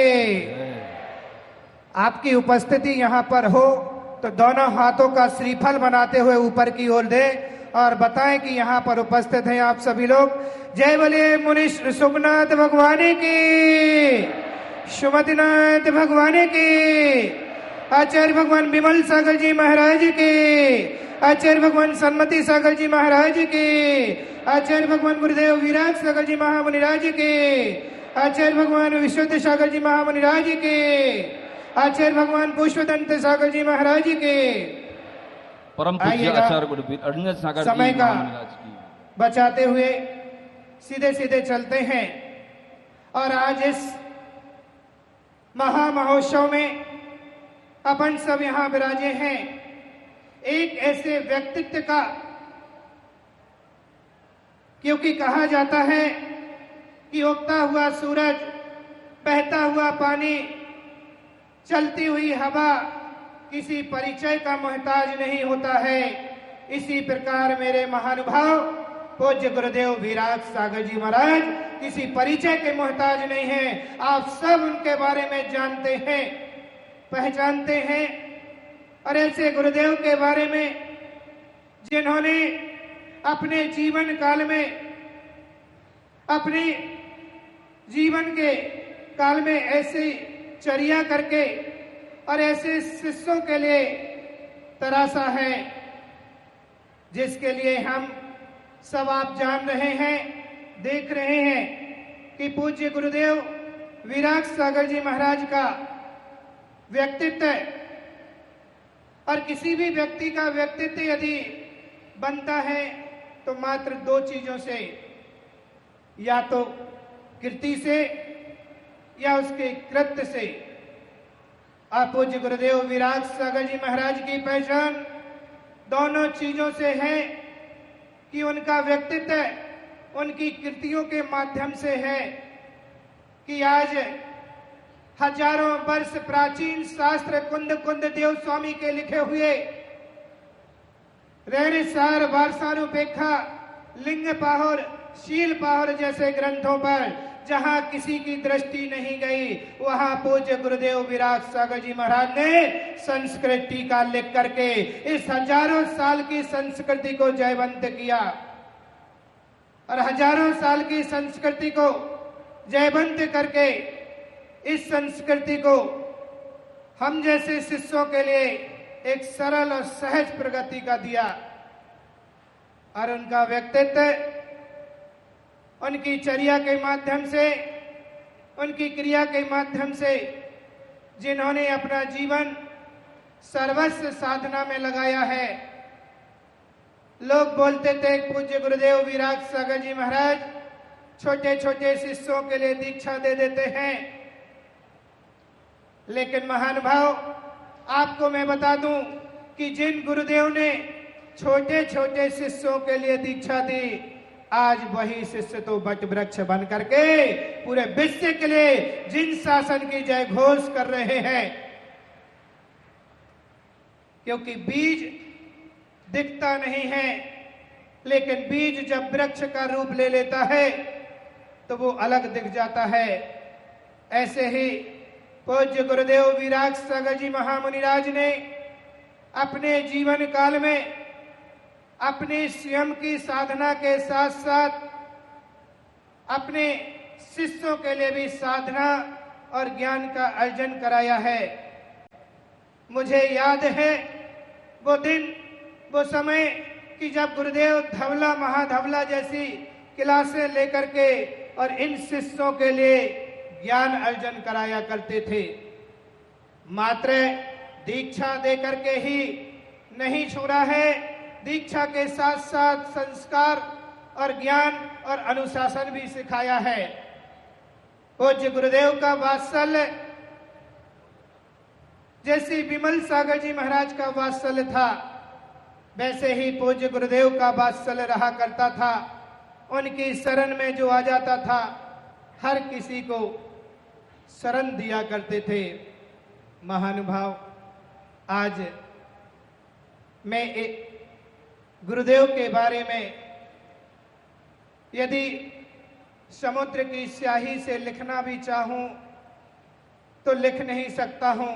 Speaker 8: आपकी उपस्थिति यहाँ पर हो तो दोनों हाथों का श्रीफल बनाते हुए ऊपर की ओर दे और बताएं कि यहाँ पर उपस्थित हैं आप सभी लोग। जय बोले मुनीश सुखनाथ भगवान की, सुमतिनाथ भगवान की, आचार्य भगवान विमल सागर जी महाराज के, आचार्य भगवान सन्मति सागर जी महाराज के, आचार्य भगवान गुरुदेव विराट सागर जी महामुनिराज के, आचार्य भगवान विश्वनाथ सागर जी महामुनिराज के, आचार्य भगवान पुष्पदंत सागर जी महाराज के।
Speaker 4: परम पूज्य आचार्य गुरु सागर जी
Speaker 8: समय का
Speaker 4: महाराज की
Speaker 8: बचाते हुए सीधे सीधे चलते हैं। और आज इस महामहोत्सव में अपन सब यहाँ विराजे हैं एक ऐसे व्यक्तित्व का, क्योंकि कहा जाता है कि उगता हुआ सूरज, बहता हुआ पानी, चलती हुई हवा किसी परिचय का मोहताज नहीं होता है। इसी प्रकार मेरे महानुभाव पूज्य गुरुदेव विराट सागर जी महाराज किसी परिचय के मोहताज नहीं है। आप सब उनके बारे में जानते हैं, पहचानते हैं। और ऐसे गुरुदेव के बारे में जिन्होंने अपने जीवन काल में, अपने जीवन के काल में ऐसी चर्या करके और ऐसे शिष्यों के लिए तरासा है जिसके लिए हम सब आप जान रहे हैं, देख रहे हैं कि पूज्य गुरुदेव विराट सागर जी महाराज का व्यक्तित्व, और किसी भी व्यक्ति का व्यक्तित्व यदि बनता है तो मात्र दो चीजों से, या तो कृति से या उसके कृत्य से। आप पूज्य गुरुदेव विराट सागर जी महाराज की पहचान दोनों चीजों से है कि उनका व्यक्तित्व उनकी कृतियों के माध्यम से है कि आज हजारों वर्ष प्राचीन शास्त्र कुंद कुंद देव स्वामी के लिखे हुए रहनिसार वारसानुपेक्षा, लिंग पाहुर, शील पाहुर जैसे ग्रंथों पर जहां किसी की दृष्टि नहीं गई, वहां पूज्य गुरुदेव विराट सागर जी महाराज ने संस्कृत टीका लिख करके इस हजारों साल की संस्कृति को जयवंत किया। और हजारों साल की संस्कृति को जयवंत करके इस संस्कृति को हम जैसे शिष्यों के लिए एक सरल और सहज प्रगति का दिया। और उनका व्यक्तित्व उनकी चर्या के माध्यम से, उनकी क्रिया के माध्यम से, जिन्होंने अपना जीवन सर्वस्व साधना में लगाया है। लोग बोलते थे पूज्य गुरुदेव विराट सागर जी महाराज छोटे छोटे शिष्यों के लिए दीक्षा दे देते हैं, लेकिन महानुभाव आपको मैं बता दूं कि जिन गुरुदेव ने छोटे छोटे शिष्यों के लिए दीक्षा दी, आज वही शिष्य तो वट वृक्ष बन करके पूरे विश्व के लिए जिन शासन की जय घोष कर रहे हैं। क्योंकि बीज दिखता नहीं है, लेकिन बीज जब वृक्ष का रूप ले लेता है तो वो अलग दिख जाता है। ऐसे ही पूज्य गुरुदेव विराट सागर जी महामुनिराज ने अपने जीवन काल में अपने स्वयं की साधना के साथ साथ अपने शिष्यों के लिए भी साधना और ज्ञान का अर्जन कराया है। मुझे याद है वो दिन, वो समय कि जब गुरुदेव धवला महाधवला जैसी क्लासें लेकर के और इन शिष्यों के लिए ज्ञान अर्जन कराया करते थे। मात्र दीक्षा दे करके ही नहीं छोड़ा है, दीक्षा के साथ साथ संस्कार और ज्ञान और अनुशासन भी सिखाया है। पूज्य गुरुदेव का वात्सल्य जैसे विमल सागर जी महाराज का वात्सल्य था, वैसे ही पूज्य गुरुदेव का वात्सल्य रहा करता था। उनकी शरण में जो आ जाता था, हर किसी को शरण दिया करते थे। महानुभाव, आज मैं एक गुरुदेव के बारे में यदि समुद्र की स्याही से लिखना भी चाहूं तो लिख नहीं सकता हूं।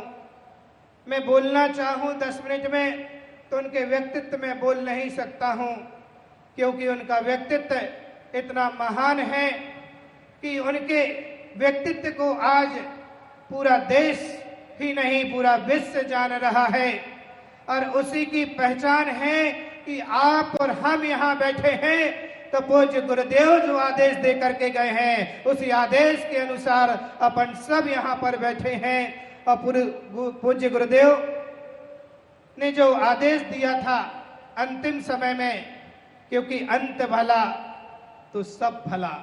Speaker 8: मैं बोलना चाहूं 10 मिनट में तो उनके व्यक्तित्व में बोल नहीं सकता हूं, क्योंकि उनका व्यक्तित्व इतना महान है कि उनके व्यक्तित्व को आज पूरा देश ही नहीं पूरा विश्व जान रहा है। और उसी की पहचान है कि आप और हम यहाँ बैठे हैं तो पूज्य गुरुदेव जो आदेश दे करके गए हैं, उसी आदेश के अनुसार अपन सब यहाँ पर बैठे हैं। और पूज्य गुरुदेव ने जो आदेश दिया था अंतिम समय में, क्योंकि अंत भला तो सब भला,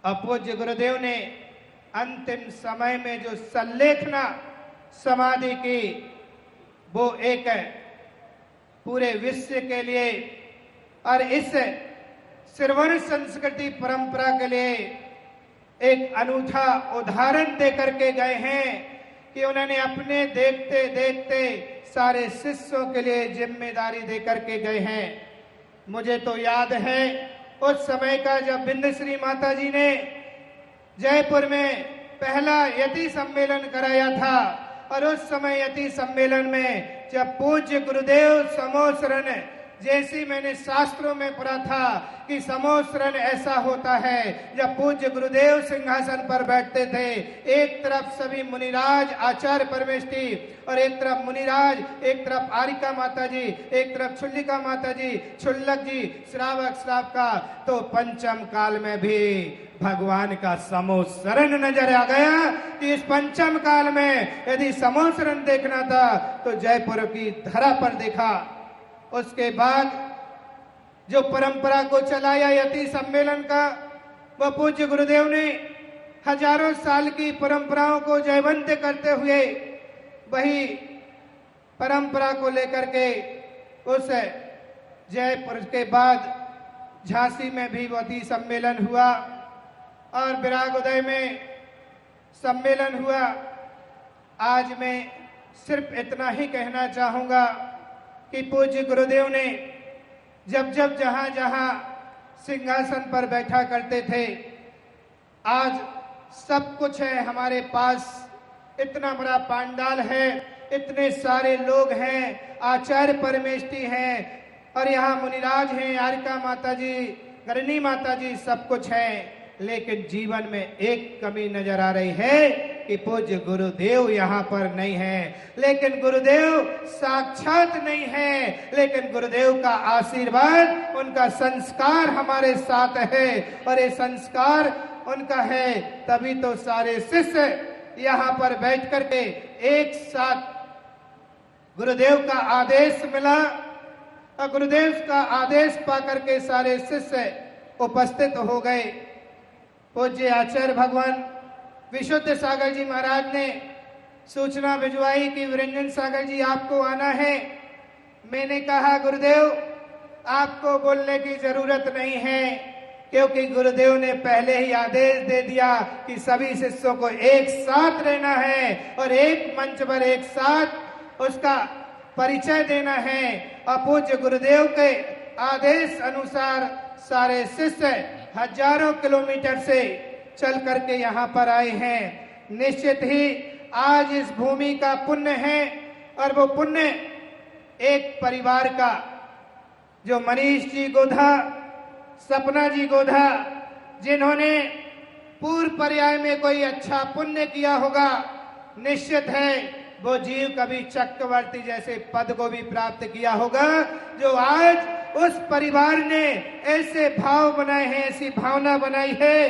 Speaker 8: और पूज्य गुरुदेव ने अंतिम समय में जो संलेखना समाधि की, वो एक पूरे विश्व के लिए और इस श्रवण संस्कृति परंपरा के लिए एक अनूठा उदाहरण दे करके गए हैं कि उन्होंने अपने देखते देखते सारे शिष्यों के लिए जिम्मेदारी दे करके गए हैं। मुझे तो याद है उस समय का जब बिंदश्री माता जी ने जयपुर में पहला यति सम्मेलन कराया था, और उस समय यति सम्मेलन में जब पूज्य गुरुदेव समोसरण, जैसी मैंने शास्त्रों में पढ़ा था कि समोसरण ऐसा होता है जब पूज्य गुरुदेव सिंहासन पर बैठते थे, एक तरफ सभी मुनिराज आचार्य परमेष्ठी और एक तरफ मुनिराज, एक तरफ आरिका माता जी, एक तरफ छुल्लिका माता जी, छुल्लक जी, श्रावक श्रावका, तो पंचम काल में भी भगवान का समोसरण नजर आ गया कि इस पंचम काल में यदि समोसरण देखना था तो जयपुर की धरा पर देखा। उसके बाद जो परंपरा को चलाया यति सम्मेलन का, वह पूज्य गुरुदेव ने हजारों साल की परंपराओं को जयवंत करते हुए वही परंपरा को लेकर के उस जयपुर के बाद झांसी में भी यति सम्मेलन हुआ और विरागोदय में सम्मेलन हुआ। आज मैं सिर्फ इतना ही कहना चाहूंगा कि पूज्य गुरुदेव ने जब जब जहां जहां सिंहासन पर बैठा करते थे, आज सब कुछ है हमारे पास, इतना बड़ा पांडाल है, इतने सारे लोग हैं, आचार्य परमेष्ठी हैं और यहाँ मुनिराज हैं, आरिका माता जी, गरनी माता जी, सब कुछ है, लेकिन जीवन में एक कमी नजर आ रही है कि पूज्य गुरुदेव यहाँ पर नहीं है। लेकिन गुरुदेव साक्षात नहीं है, लेकिन गुरुदेव का आशीर्वाद, उनका संस्कार हमारे साथ है और ये संस्कार उनका है, तभी तो सारे शिष्य यहाँ पर बैठ करके एक साथ गुरुदेव का आदेश मिला और गुरुदेव का आदेश पाकर के सारे शिष्य उपस्थित हो गए। पूज्य आचार्य भगवान विशुद्ध सागर जी महाराज ने सूचना भिजवाई कि विरंजन सागर जी आपको आना है। मैंने कहा गुरुदेव आपको बोलने की जरूरत नहीं है, क्योंकि गुरुदेव ने पहले ही आदेश दे दिया कि सभी शिष्यों को एक साथ रहना है और एक मंच पर एक साथ उसका परिचय देना है। और पूज्य गुरुदेव के आदेश अनुसार सारे शिष्य हजारों किलोमीटर से चल करके यहाँ पर आए हैं। निश्चित ही आज इस भूमि का पुण्य है और वो पुण्य एक परिवार का, जो मनीष जी गोधा, सपना जी गोधा, जिन्होंने पूर्व पर्याय में कोई अच्छा पुण्य किया होगा, निश्चित है वो जीव कभी चक्रवर्ती जैसे पद को भी प्राप्त किया होगा। जो आज उस परिवार ने ऐसे भाव बनाए हैं, ऐसी भावना बनाई है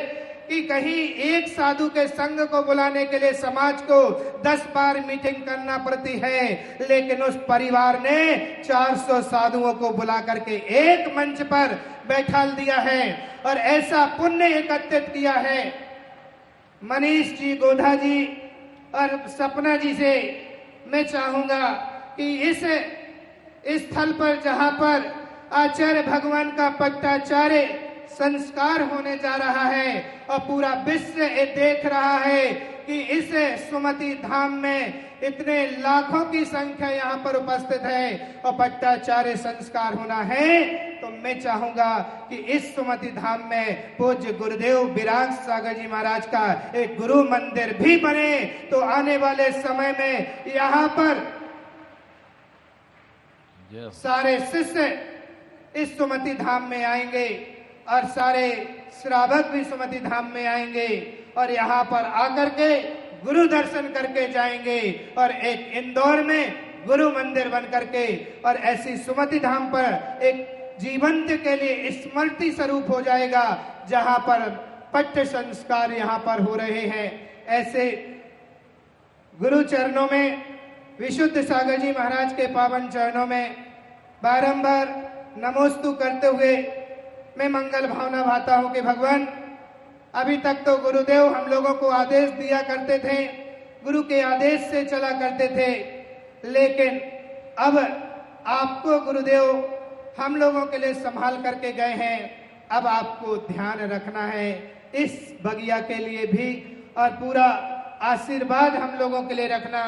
Speaker 8: कि कहीं एक साधु के संग को बुलाने के लिए समाज को 10 बार मीटिंग करना पड़ती है, लेकिन उस परिवार ने 400 साधुओं को बुला करके एक मंच पर बैठा दिया है और ऐसा पुण्य एकत्रित किया है। मनीष जी, गोधा जी और सपना जी से मैं चाहूंगा कि इस स्थल पर जहां पर आचार्य भगवान का पट्टाचार्य संस्कार होने जा रहा है और पूरा विश्व ये देख रहा है कि इस सुमति धाम में इतने लाखों की संख्या यहाँ पर उपस्थित है और पट्टाचार्य संस्कार होना है, तो मैं चाहूंगा कि इस सुमति धाम में पूज्य गुरुदेव विराग सागर जी महाराज का एक गुरु मंदिर भी बने, तो आने वाले समय में यहाँ पर सारे शिष्य इस सुमति धाम में आएंगे और सारे श्रावक भी सुमति धाम में आएंगे और यहाँ पर आकर के गुरु दर्शन करके जाएंगे और एक इंदौर में गुरु मंदिर बन करके और ऐसी सुमति धाम पर एक जीवंत के लिए स्मृति स्वरूप हो जाएगा, जहाँ पर पट्ट संस्कार यहाँ पर हो रहे हैं। ऐसे गुरु चरणों में, विशुद्ध सागर जी महाराज के पावन चरणों में बारंबार नमोस्तु करते हुए मैं मंगल भावना भाता हूं कि भगवान, अभी तक तो गुरुदेव हम लोगों को आदेश दिया करते थे, गुरु के आदेश से चला करते थे, लेकिन अब आपको गुरुदेव हम लोगों के लिए संभाल करके गए हैं। अब आपको ध्यान रखना है इस बगिया के लिए भी और पूरा आशीर्वाद हम लोगों के लिए रखना।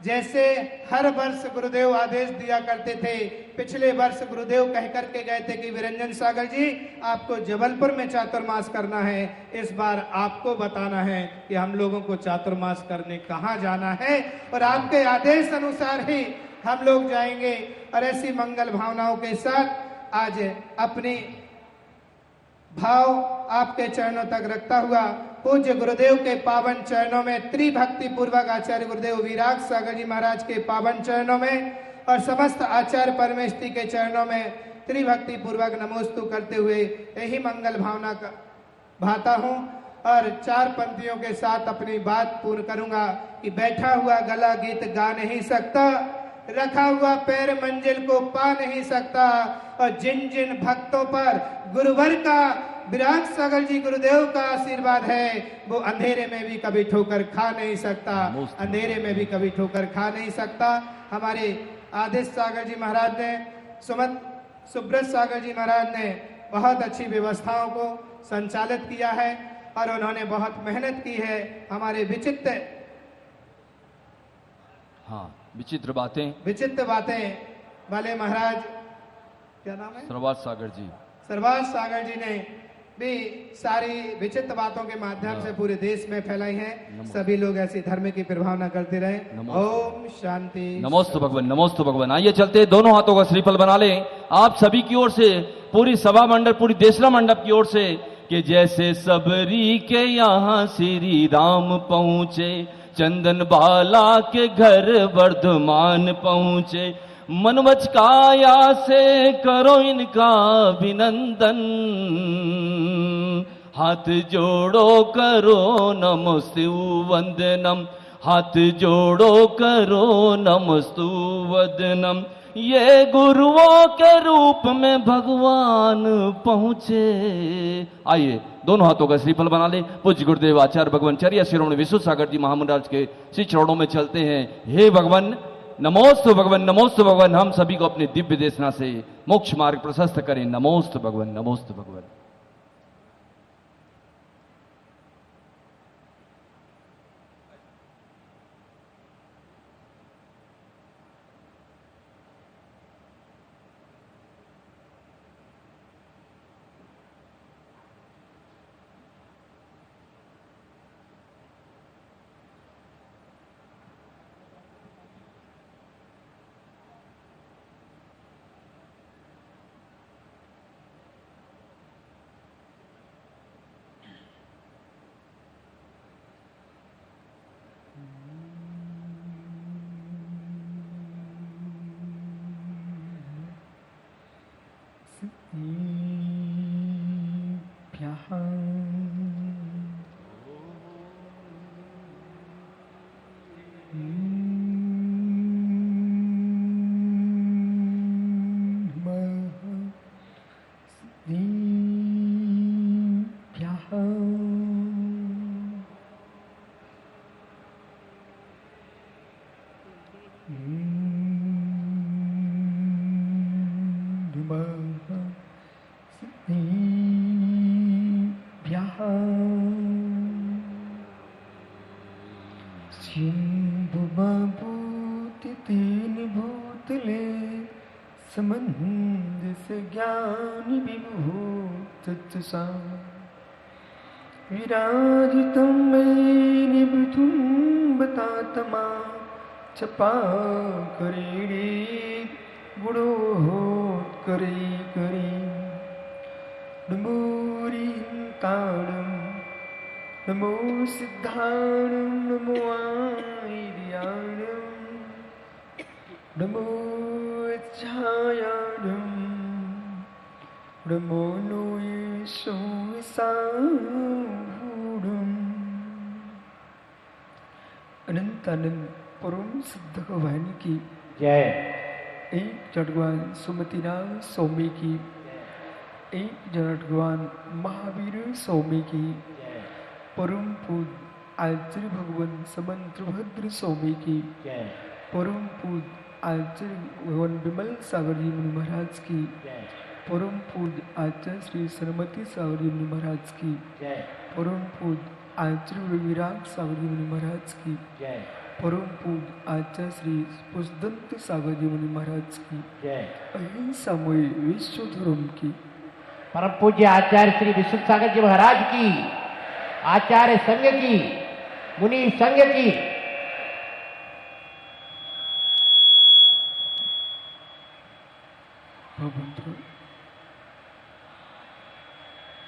Speaker 8: जैसे हर वर्ष गुरुदेव आदेश दिया करते थे, पिछले वर्ष गुरुदेव कह करके गए थे कि विरंजन सागर जी आपको जबलपुर में चातुर्मास करना है, इस बार आपको बताना है कि हम लोगों को चातुर्मास करने कहाँ जाना है और आपके आदेश अनुसार ही हम लोग जाएंगे। और ऐसी मंगल भावनाओं के साथ आज अपनी भाव आपके चरणों तक रखता हुआ पूज्य गुरुदेव के पावन चरणों में त्रिभक्ति पूर्वक आचार्य गुरुदेव विराग सागर जी महाराज के पावन चरणों में और समस्त आचार्य परमेष्ठी के चरणों में त्रिभक्ति पूर्वक नमोस्तु करते हुए यही मंगल भावना का भाता हूँ और 4 पंक्तियों के साथ अपनी बात पूर्ण करूंगा कि बैठा हुआ गला गीत गा नहीं सकता, रखा हुआ पैर मंजिल को पा नहीं सकता और जिन जिन भक्तों पर गुरुवर का विराग सागर जी गुरुदेव का आशीर्वाद है वो अंधेरे में भी कभी ठोकर खा नहीं सकता, अंधेरे में भी कभी ठोकर खा नहीं सकता। हमारे आदेश सागर जी महाराज ने, सुब्रत सागर जी महाराज ने बहुत अच्छी व्यवस्थाओं को संचालित किया है और उन्होंने बहुत मेहनत की है। हमारे विचित्र बातें वाले महाराज, क्या नाम है, सरवाज सागर जी ने भी सारी विचित्र बातों के माध्यम से पूरे देश में फैलाई हैं। सभी लोग ऐसी धर्म की प्रभावना करते रहे। ओम शांति।
Speaker 4: नमोस्तु भगवान, नमोस्तु भगवान। आइए चलते, दोनों हाथों का श्रीफल बना ले आप सभी की ओर से, पूरी सभा मंडप, पूरी देशला मंडप की ओर से कि जैसे सबरी के यहाँ श्री राम पहुँचे, चंदन बाला के घर वर्धमान पहुँचे, मनवच काया से करो इनका अभिनंदन, हाथ जोड़ो करो नमस्तु वंदनम, हाथ जोड़ो करो नमस्तु वंदनम। ये गुरुओं के रूप में भगवान पहुंचे। आइए दोनों हाथों का श्रीफल बना ले, पूज्य गुरुदेव आचार्य भगवान चर्या शिरोमणि विशुद्ध सागर जी महामंडल के श्री चरणों में चलते हैं। हे भगवान, नमोस्तु भगवान, नमोस्तु भगवान। हम सभी को अपने दिव्य देशना से मोक्ष मार्ग प्रशस्त करें। नमोस्तु भगवान, नमोस्तु भगवान।
Speaker 9: शंभु बाबूति तीन भूतले संबंध से ज्ञान विभूत सा विराजितं मे विधुं बतातमा छपा करीड़ी गुणोत करी करी नमोरी ताणम नमो सिद्धाणम नमो आर्याणम नमो छायाणम नमो नोये सोसाहूडम। अनंत अनंत परम सिद्ध भगवान की
Speaker 7: जय।
Speaker 9: एक जड़गवान सुमतिनाथ स्वामी की, एक जड़गवान महावीर स्वामी की, परम पूज आचार्य भगवान समंत्रभद्र स्वामी की, परम पूज आचार्य भगवान विमल सागर जी मुनि महाराज की, परम पूज आचार्य श्री सरमती सागर जी मुनि महाराज की, परम पूज आचार्य विराग सागर जी मुनि महाराज की, परम पूज आचार्य श्री पुष्पदंत सागर जी मुनि महाराज की, अहिंसा मोई विश्व धर्म की,
Speaker 7: परम पूज्य आचार्य श्री विश्व सागर जी महाराज की, आचार्य संघ की, मुनि संघ की।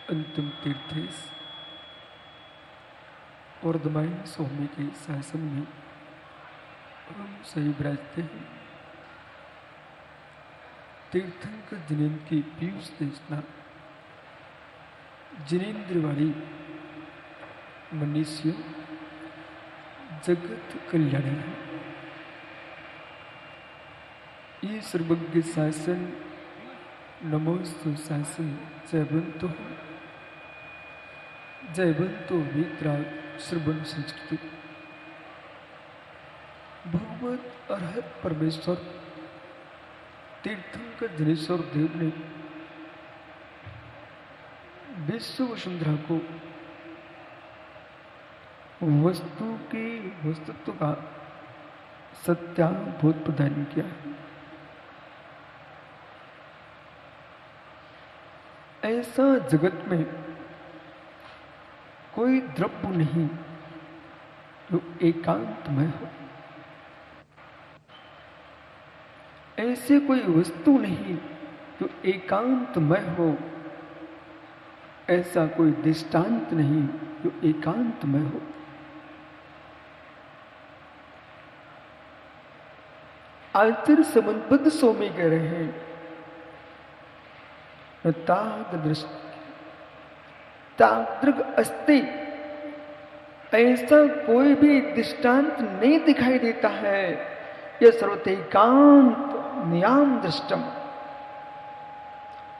Speaker 9: अंतिम तीर्थेश और दमाई स्वामी के शासन में हम सही विराजते हैं। तीर्थंकर जिनेन्द्र की पीयूष देशना जिनेन्द्रवाड़ी मनुष्य जगत कल्याणी है। ये सर्वज्ञ शासन नमोस्तु शासन जयवंतो जयवंतो वितराग श्रवण संस्कृति। भगवत अरहत परमेश्वर तीर्थंकर जनेश्वर देव ने विश्व वसुंधरा को वस्तु के वस्तुत्व का सत्यानुभूत प्रदान किया है। ऐसा जगत में कोई द्रव्य नहीं जो एकांतमय हो, ऐसे कोई वस्तु नहीं जो एकांतमय हो, ऐसा कोई दृष्टांत नहीं जो एकांतमय हो। आचार्य समन्वद स्वामी कह रहे हैं तादृग अस्ति, ऐसा कोई भी दृष्टांत नहीं दिखाई देता है। यह सर्वतैकांत नियाम दृष्टम,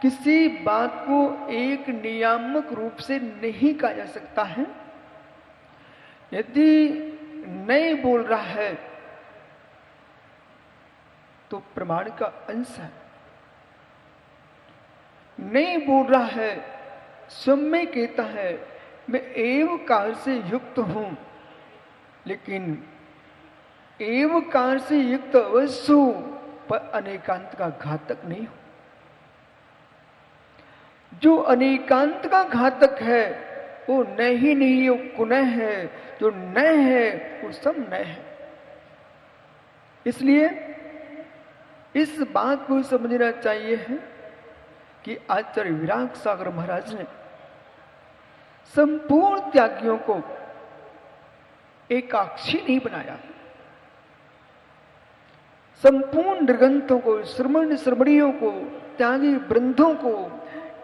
Speaker 9: किसी बात को एक नियामक रूप से नहीं कहा जा सकता है। यदि नहीं बोल रहा है तो प्रमाण का अंश है, नहीं बोल रहा है स्वयं में कहता है मैं एवकार से युक्त हूं, लेकिन एवकार से युक्त अवश्य हूं पर अनेकांत का घातक नहीं हूं। जो अनेकांत का घातक है वो नहीं नहीं, वो कुनह है, जो न है वो सब न है। इसलिए इस बात को समझना चाहिए है कि आचार्य विराग सागर महाराज ने संपूर्ण त्यागियों को एकाक्षी नहीं बनाया, संपूर्ण निर्गंथों को, श्रमण श्रमणियों को, त्यागी वृंदों को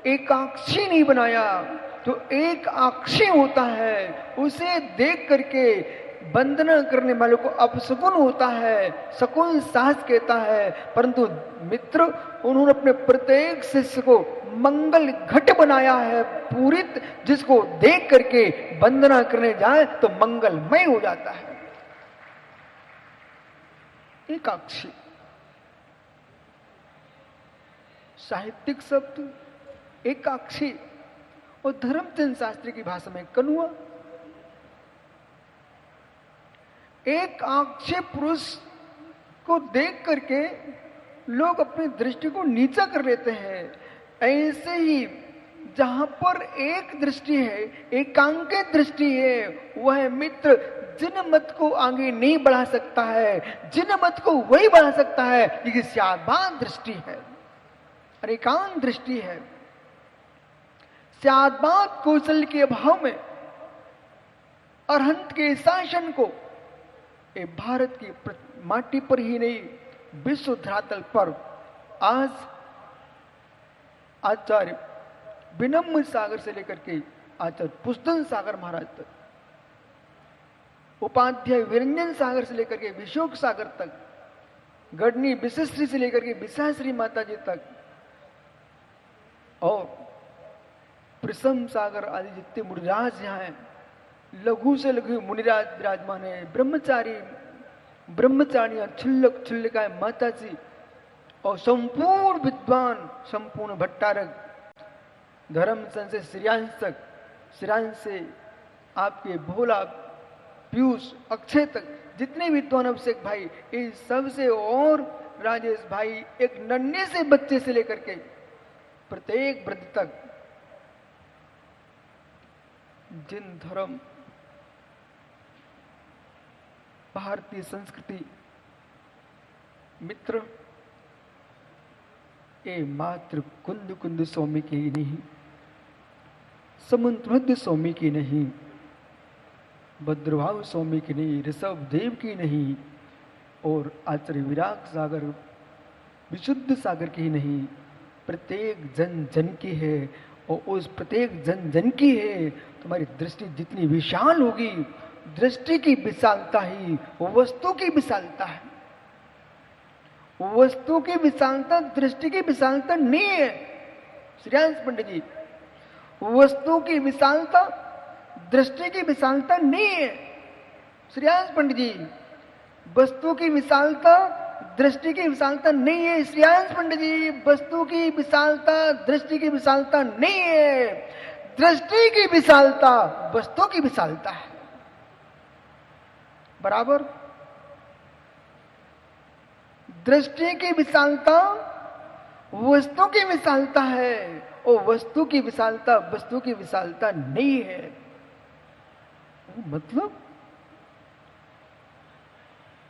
Speaker 9: एकाक्षी नहीं बनाया। जो एक आक्षी होता है उसे देख करके वंदना करने वालों को अपशकुन होता है, शकुन साहस कहता है। परंतु मित्र, उन्होंने अपने प्रत्येक शिष्य को मंगल घट बनाया है पूरित, जिसको देख करके वंदना करने जाए तो मंगलमय हो जाता है। एकाक्षी साहित्यिक शब्द एकाक्षी, और धर्मचंद शास्त्री की भाषा में कनुआ। एक आक्षेप पुरुष को देख करके लोग अपनी दृष्टि को नीचा कर लेते हैं। ऐसे ही जहां पर एक दृष्टि है, एकांकित दृष्टि है, वह मित्र जिन मत को आगे नहीं बढ़ा सकता है, जिन मत को वही बढ़ा सकता है, ये स्यादबान दृष्टि है और एकांत दृष्टि है। स्यादबान कौशल के अभाव में अरहंत के शासन को ये भारत की माटी पर ही नहीं, विश्व धरातल पर आज आचार्य विनम्र सागर से लेकर के आचार्य पुष्पन सागर महाराज तक, उपाध्याय विरंजन सागर से लेकर के विशोक सागर तक, गढ़नी विशेश्री से लेकर के विशाश्री माता जी तक, और प्रसम सागर आदि जितने मुनिराज यहाँ हैं, लघु से लघु मुनिराज विराजमान है, ब्रह्मचारी ब्रह्मचारियां, छुल्लक छुल्लिकाएं माता जी, और संपूर्ण विद्वान, संपूर्ण भट्टारक, धर्मचंद से श्रेयांश तक, श्रेयांश से आपके भोला, पीयूष, अक्षय तक, जितने विद्वान अभिषेक भाई, इस सबसे और राजेश भाई, एक नन्हे से बच्चे से लेकर के प्रत्येक वृद्ध तक, जिन धर्म, भारतीय संस्कृति मित्र, ये मात्र कुंद कुंद स्वामी की नहीं, समुद्र स्वामी की नहीं, भद्रभाव स्वामी की नहीं, ऋषभ देव की नहीं, और आचार्य विराग सागर विशुद्ध सागर की नहीं, प्रत्येक जन जन की है। और उस प्रत्येक जन जन की है, तुम्हारी दृष्टि जितनी विशाल होगी, दृष्टि की विशालता ही वस्तु की विशालता है। वस्तु की विशालता दृष्टि की विशालता नहीं है श्रेयांश पंडित जी, वस्तु की विशालता दृष्टि की विशालता नहीं है श्रेयांश पंडित जी, वस्तु की विशालता दृष्टि की विशालता नहीं है श्रेयांश पंडित जी, वस्तु की विशालता दृष्टि की विशालता नहीं है, दृष्टि की विशालता वस्तु की विशालता है। बराबर, दृष्टि की विशालता वस्तु की विशालता है, और वस्तु की विशालता वस्तु की विशालता नहीं है। मतलब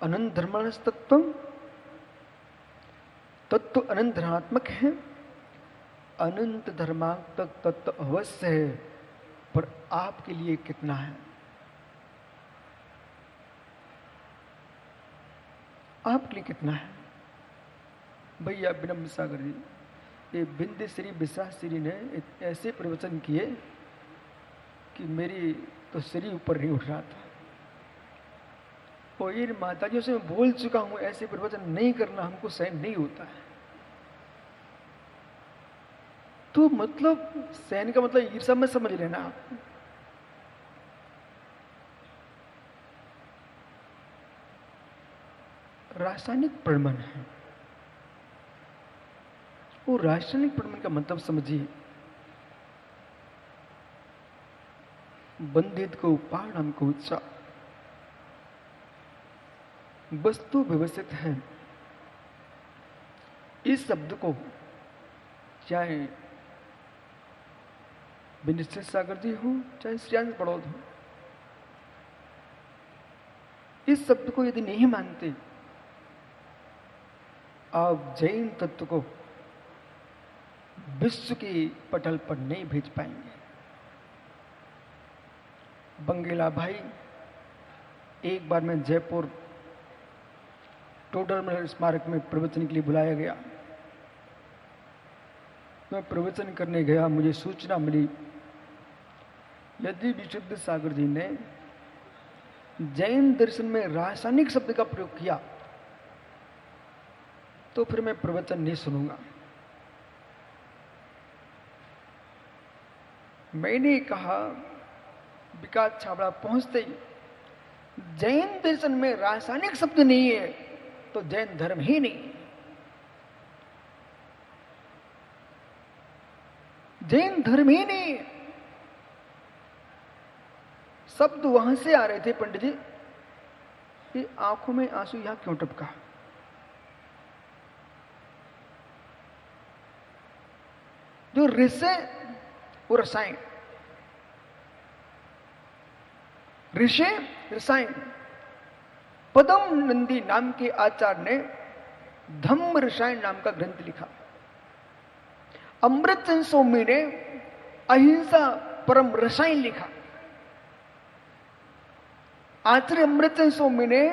Speaker 9: अनंत धर्मानस तत्व, तत्व अनंत धर्मात्मक है, अनंत धर्मात्मक तत्व अवश्य है, पर आपके लिए कितना है, आपके लिए कितना है। भैया विनम्र सागर जी, ये बिंद श्री विश्वाश्री ने ऐसे प्रवचन किए कि मेरी तो शरीर ऊपर नहीं उठ रहा था। और ये माताजियों से मैं बोल चुका हूं, ऐसे प्रवचन नहीं करना, हमको सहन नहीं होता है। तो मतलब सहन का मतलब ईर्षा में समझ लेना आप। रासायनिक प्रमाण है, वो रासायनिक प्रमाण का मतलब समझिए। बंधित को पारणम को उत्साह, वस्तु व्यवस्थित है। इस शब्द को चाहे विनिश्चित सागर जी हो, चाहे श्रेयांश बड़ौद हो, इस शब्द को यदि नहीं मानते, आप जैन तत्व को विश्व के पटल पर नहीं भेज पाएंगे। बंगेला भाई, एक बार मैं जयपुर टोडरमल स्मारक में प्रवचन के लिए बुलाया गया। मैं प्रवचन करने गया, मुझे सूचना मिली यदि विशुद्ध सागर जी ने जैन दर्शन में रासायनिक शब्द का प्रयोग किया तो फिर मैं प्रवचन नहीं सुनूंगा। मैंने कहा, विकास छाबड़ा पहुंचते ही जैन दर्शन में रासायनिक शब्द नहीं है तो जैन धर्म ही नहीं है। जैन धर्म ही नहीं है। शब्द वहां से आ रहे थे पंडित जी कि आंखों में आंसू यहां क्यों टपका। जो रिस है वो रसायन, ऋषि रसायन। पदम नंदी नाम के आचार्य ने धम्म रसायन नाम का ग्रंथ लिखा। अमृतचंद स्वामी ने अहिंसा परम रसायन लिखा। आचार्य अमृतचंद स्वामी ने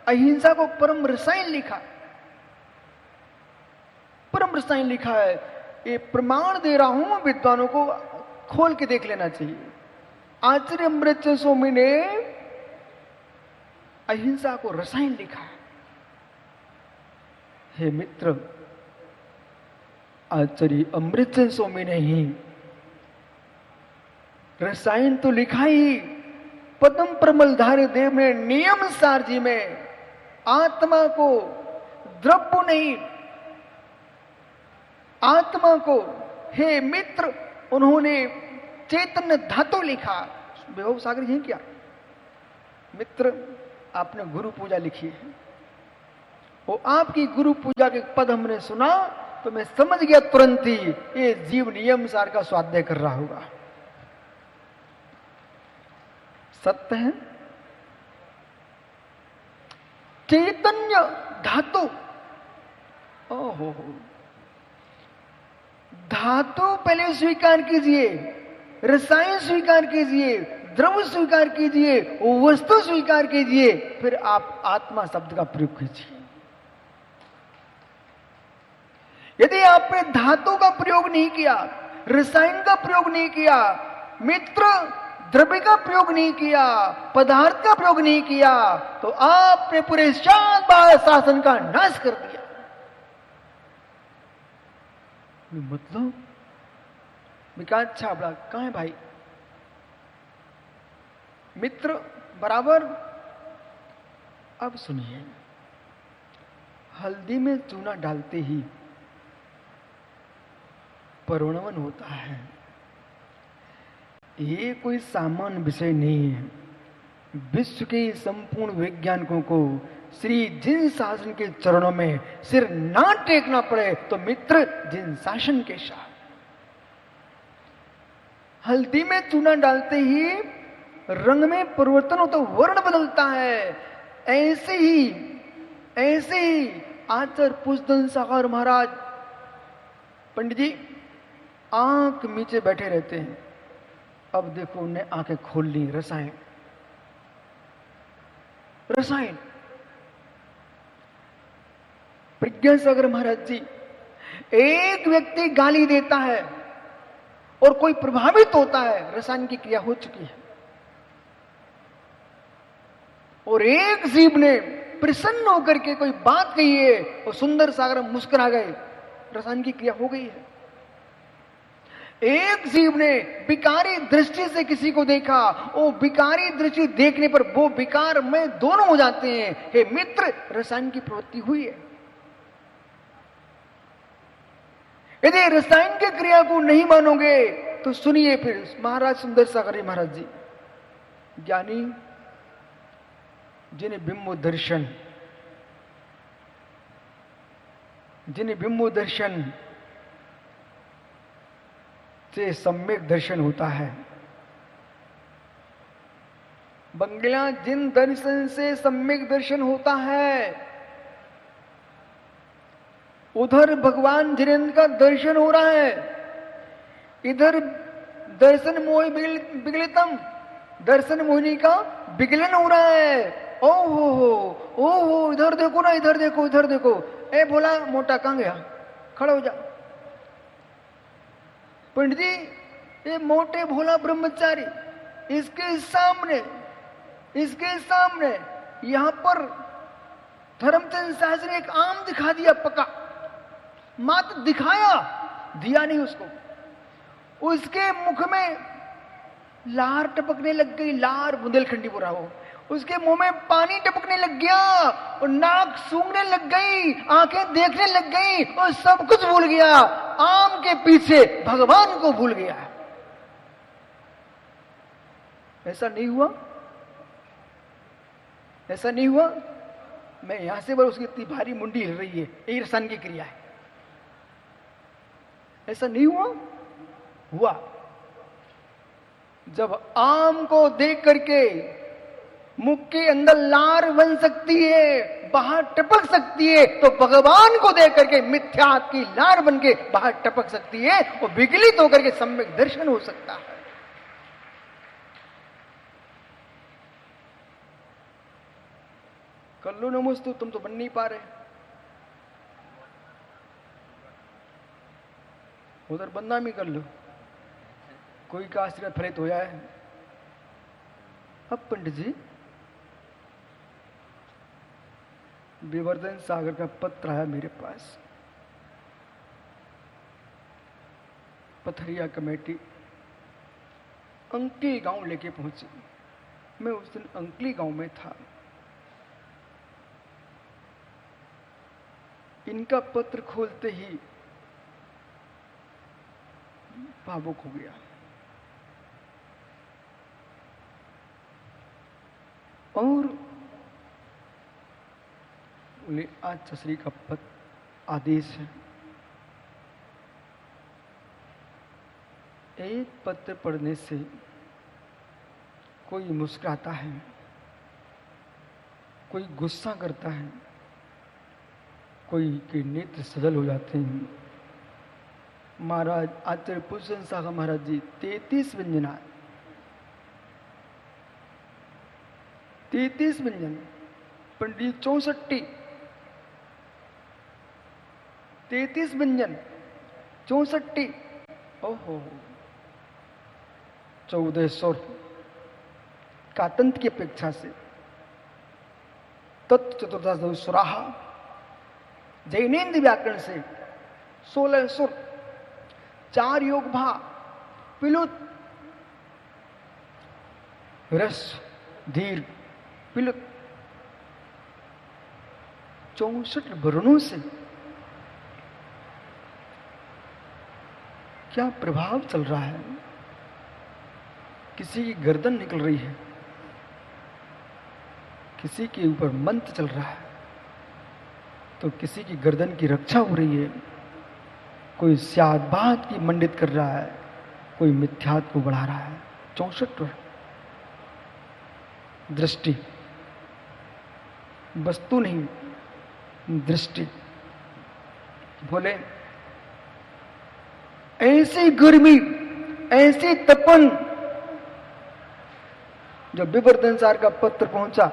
Speaker 9: अहिंसा को परम रसायन लिखा। परम रसायन लिखा है, ये प्रमाण दे रहा हूं, विद्वानों को खोल के देख लेना चाहिए। आचार्य अमृतचंद स्वामी ने अहिंसा को रसायन लिखा है। हे मित्र, आचार्य अमृतचंद स्वामी ने ही रसायन तो लिखा ही, पद्म प्रमलधारी देव ने नियम सार जी में आत्मा को द्रव्य नहीं, आत्मा को, हे मित्र, उन्होंने चैतन्य धातु लिखा। विभव सागर जी क्या मित्र, आपने गुरु पूजा लिखी है, वो आपकी गुरु पूजा के पद हमने सुना तो मैं समझ गया तुरंत ही ये जीव नियम सार का स्वाध्याय कर रहा होगा। सत्य है। चैतन्य धातु, ओहो, धातु पहले स्वीकार कीजिए, रसायन स्वीकार कीजिए, द्रव्य स्वीकार कीजिए, वस्तु स्वीकार कीजिए, फिर आप आत्मा शब्द का प्रयोग कीजिए। यदि आपने धातु का प्रयोग नहीं किया, रसायन का प्रयोग नहीं किया, मित्र द्रव्य का प्रयोग नहीं किया, पदार्थ का प्रयोग नहीं किया, तो आपने पूरे शांत शासन का नाश कर दिया। मतलब विकास छाबड़ा कहां है भाई? मित्र बराबर। अब सुनिए, हल्दी में चूना डालते ही परिणमन होता है। ये कोई सामान्य विषय नहीं है। विश्व के संपूर्ण वैज्ञानिकों को श्री जिन शासन के चरणों में सिर ना टेकना पड़े तो मित्र जिन शासन के साथ। हल्दी में चूना डालते ही रंग में परिवर्तन होता, वर्ण बदलता है। ऐसे ही आचार्य पुष्पदंत सागर महाराज पंडित जी आंख नीचे बैठे रहते हैं। अब देखो उन्हें आंखें खोल ली। रसायन प्रज्ञा सागर महाराज जी, एक व्यक्ति गाली देता है और कोई प्रभावित होता है, रसायन की क्रिया हो चुकी है। और एक जीव ने प्रसन्न होकर के कोई बात कही है और सुंदर सागर मुस्कुरा गए, रसायन की क्रिया हो गई है। एक जीव ने विकारी दृष्टि से किसी को देखा, वो विकारी दृष्टि देखने पर वो विकार में दोनों हो जाते हैं। हे मित्र, रसायन की प्रवृत्ति हुई है। यदि रसायन की क्रिया को नहीं मानोगे तो सुनिए फिर महाराज सुंदर सागर महाराज जी, ज्ञानी जिन्हें बिंबो दर्शन से सम्यक दर्शन होता है। बंगला जिन दर्शन से सम्यक दर्शन होता है, उधर भगवान धीरेन्द्र का दर्शन हो रहा है, इधर दर्शन मोहि विगलितम, दर्शन मोहिनी का विगलन हो रहा है। ओहो, इधर देखो ना, इधर देखो। ए बोला मोटा कहां गया? खड़ा हो जा। पंडित जी, ये मोटे भोला ब्रह्मचारी, इसके सामने यहां पर धर्मचंद शास्त्री ने एक आम दिखा दिया पका, मात्र दिखाया, दिया नहीं उसको। उसके मुख में लार टपकने लग गई, लार बुंदेलखंडी बुरा हो। उसके मुंह में पानी टपकने लग गया और नाक सूंघने लग गई, आंखें देखने लग गई और सब कुछ भूल गया। आम के पीछे भगवान को भूल गया। ऐसा नहीं हुआ, ऐसा नहीं हुआ। मैं यहां से पर उसकी इतनी भारी मुंडी हिल रही है, यही रसान की क्रिया है। ऐसा नहीं हुआ, हुआ। जब आम को देख करके मुख के अंदर लार बन सकती है, बाहर टपक सकती है, तो भगवान को देख करके मिथ्या की लार बन के बाहर टपक सकती है और विगलित होकर के सम्यक दर्शन हो सकता है। कर लो नमस्तु, तुम तो बन नहीं पा रहे। उधर बदनामी कर लो, कोई का आशीर्वाद फलित हो जाए। अब पंडित जी, विवर्धन सागर का पत्र आया मेरे पास। पथरिया कमेटी अंकली गांव लेके पहुंची। मैं उस दिन अंकली गांव में था। इनका पत्र खोलते ही भावुक हो गया। और बोले, आज चसरी का आदेश है, एक पत्र पढ़ने से कोई मुस्कुराता है, कोई गुस्सा करता है, कोई के नेत्र सजल हो जाते हैं। महाराज आचार्य पुष्पचंद सागर महाराज जी 33 व्यंजना, 33 व्यंजन, पंडित 64, 33 व्यंजन 64, ओहो 14 स्वर कातंत की अपेक्षा से, तत्व चतुर्दश सुराहा, जैनेन्द्र व्याकरण से 16 सुर, 4 योग भा, पिलुत, रस, धीर, पिलुत, 64 वर्णों से क्या प्रभाव चल रहा है। किसी की गर्दन निकल रही है, किसी के ऊपर मंत्र चल रहा है, तो किसी की गर्दन की रक्षा हो रही है। कोई स्यादबाद की मंडित कर रहा है, कोई मिथ्यात को बढ़ा रहा है। 64 दृष्टि, वस्तु नहीं, दृष्टि। बोले ऐसी गर्मी, ऐसी तपन। जब विवर्धन सार का पत्र पहुंचा,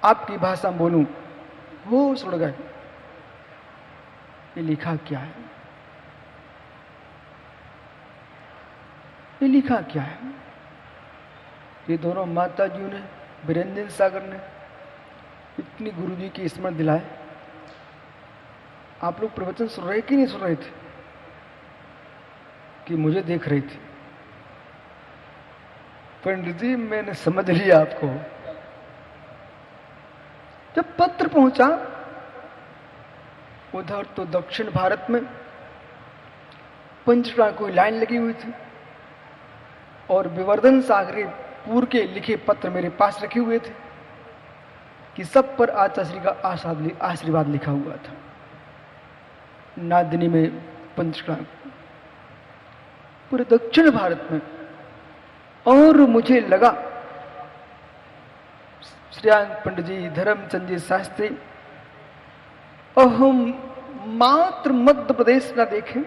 Speaker 9: आपकी भाषा में बोलूं, होश उड़ गए। ये लिखा क्या है, ये लिखा क्या है। ये दोनों माता जी ने, वीरेंद्र सागर ने इतनी गुरु जी की स्मरण दिलाए। आप लोग प्रवचन सुन रहे कि नहीं सुन रहे थे, कि मुझे देख रहे थे? पंडित जी मैंने समझ लिया आपको। जब पत्र पहुंचा, उधर तो दक्षिण भारत में पंचड़ा कोई लाइन लगी हुई थी और विवर्धन सागरी पूर्व के लिखे पत्र मेरे पास रखे हुए थे कि सब पर आचार्य का आशीर्वाद लिखा हुआ था। नादिनी में पंचड़ा, पूरे दक्षिण भारत में। और मुझे लगा श्रीयान पंडित जी, धर्मचंद जी शास्त्री, और हम मात्र मध्य प्रदेश ना देखें,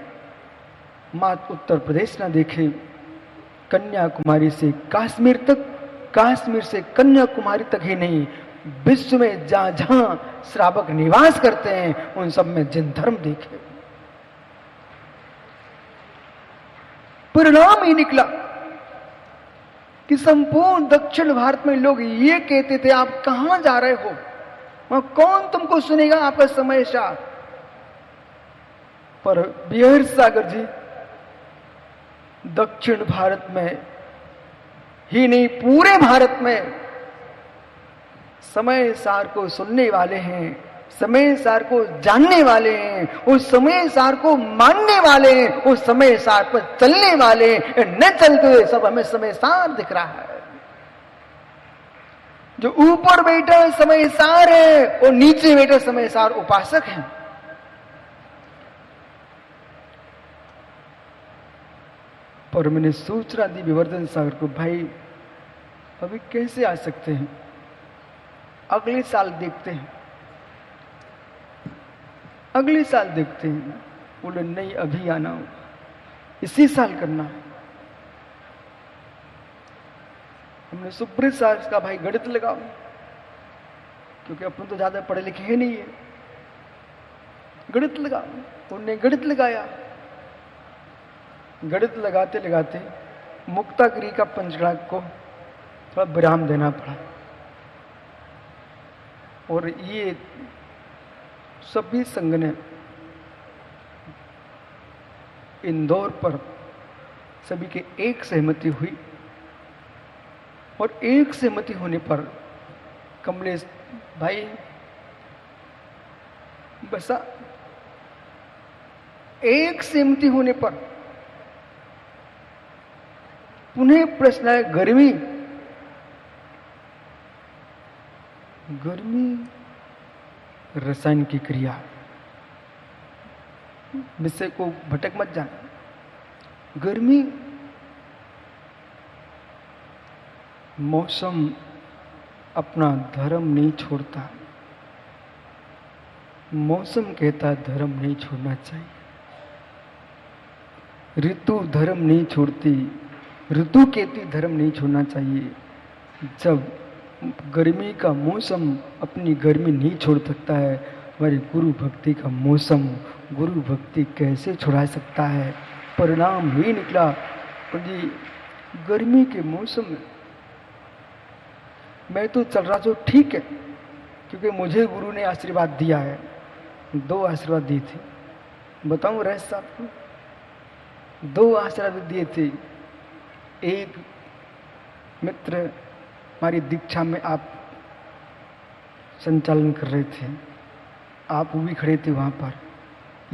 Speaker 9: मात्र उत्तर प्रदेश ना देखें, कन्याकुमारी से काश्मीर तक, काश्मीर से कन्याकुमारी तक ही नहीं, विश्व में जहां जहां श्रावक निवास करते हैं उन सब में जैन धर्म देखे। परिणाम ही निकला कि संपूर्ण दक्षिण भारत में लोग ये कहते थे, आप कहां जा रहे हो, वहां कौन तुमको सुनेगा आपका समय शाह। पर बिहार सागर जी दक्षिण भारत में ही नहीं, पूरे भारत में समय सार को सुनने वाले हैं। समय सार को जानने वाले हैं, उस समय सार को मानने वाले हैं, उस समय सार पर चलने वाले हैं। न चलते हुए सब हमें समय सार दिख रहा है। जो ऊपर बैठा समय सार है और नीचे बैठा समय सार उपासक है। और मैंने सोच रहा थी विवर्धन सागर को, भाई अभी कैसे आ सकते हैं, अगले साल देखते हैं, अगले साल देखते हैं। बोले नहीं, अभी आना हो, इसी साल करना है। हमने सुब्रत साहब का, भाई गणित लगाओ, क्योंकि अपन तो ज्यादा पढ़े लिखे हैं नहीं है, गणित लगाओ। उन्होंने गणित लगाया। गणित लगाते लगाते मुक्तागिरी का पंचगणक को थोड़ा विराम देना पड़ा। और ये सभी संघ ने इंदौर पर सभी के एक सहमति हुई, और एक सहमति होने पर कमलेश भाई बसा, एक सहमति होने पर पुनः प्रश्न है, गर्मी गर्मी रसायन की क्रिया, विषय को भटक मत जाना। गर्मी मौसम अपना धर्म नहीं छोड़ता, मौसम कहता धर्म नहीं छोड़ना चाहिए। ऋतु धर्म नहीं छोड़ती, ऋतु कहती धर्म नहीं छोड़ना चाहिए। जब गर्मी का मौसम अपनी गर्मी नहीं छोड़ सकता है, हमारी गुरु भक्ति का मौसम गुरु भक्ति कैसे छुड़ा सकता है। परिणाम ही निकला। जी गर्मी के मौसम में मैं तो चल रहा, जो ठीक है, क्योंकि मुझे गुरु ने आशीर्वाद दिया है। 2 आशीर्वाद दी थी, बताऊं रहस्य आपको। 2 आशीर्वाद दिए थे। एक मित्र हमारी दीक्षा में आप संचालन कर रहे थे, आप भी खड़े थे वहां पर।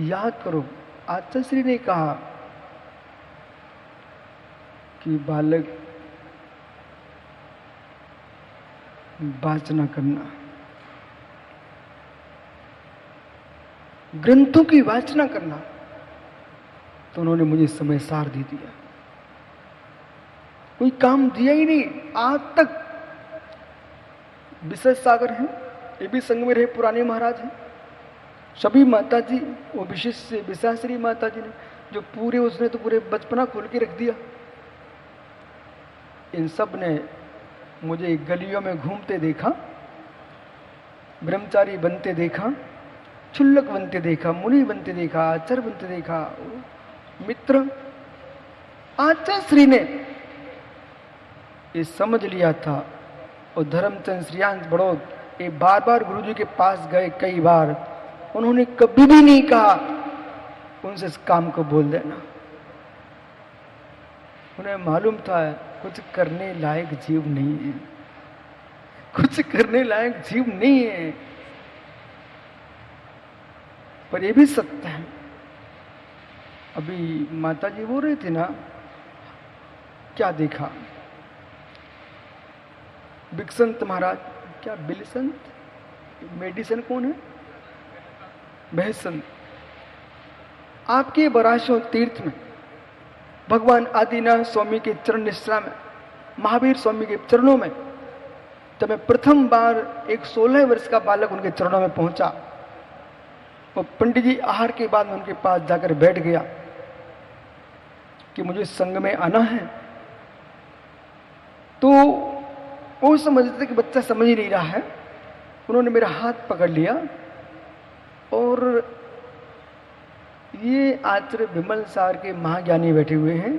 Speaker 9: याद करो, आचार्य श्री ने कहा कि बालक वाचना करना, ग्रंथों की वाचना करना। तो उन्होंने मुझे समय सार दे दिया, कोई काम दिया ही नहीं आज तक। विशेष सागर हैं, ये भी संग में रहे पुराने महाराज हैं, सभी माता जी, वो विशेष से विशाश्री माता जी ने जो पूरे, उसने तो पूरे बचपना खोल के रख दिया। इन सब ने मुझे गलियों में घूमते देखा, ब्रह्मचारी बनते देखा, क्षुल्लक बनते देखा, मुनि बनते देखा, आचार्य बनते देखा। मित्र आचार्य श्री ने ये समझ लिया था। और धर्मचंद श्रीयांश बड़ौद ये बार बार गुरु जी के पास गए कई बार, उन्होंने कभी भी नहीं कहा उनसे इस काम को बोल देना। उन्हें मालूम था कुछ करने लायक जीव नहीं है, कुछ करने लायक जीव नहीं है। पर ये भी सत्य है। अभी माता जी बोल रहे थे ना, क्या देखा बिकसंत महाराज, क्या बिलसंत, मेडिसन कौन है, बहसंत। आपके बराशों तीर्थ में भगवान आदिनाथ स्वामी के चरण निष्ठा में, महावीर स्वामी के चरणों में, जब मैं प्रथम बार एक 16 वर्ष का बालक उनके चरणों में पहुंचा, वो पंडित जी आहार के बाद में उनके पास जाकर बैठ गया कि मुझे संग में आना है। तो वो समझते थे कि बच्चा समझ ही नहीं रहा है। उन्होंने मेरा हाथ पकड़ लिया और ये आचार्य विमल सार के महाज्ञानी बैठे हुए हैं,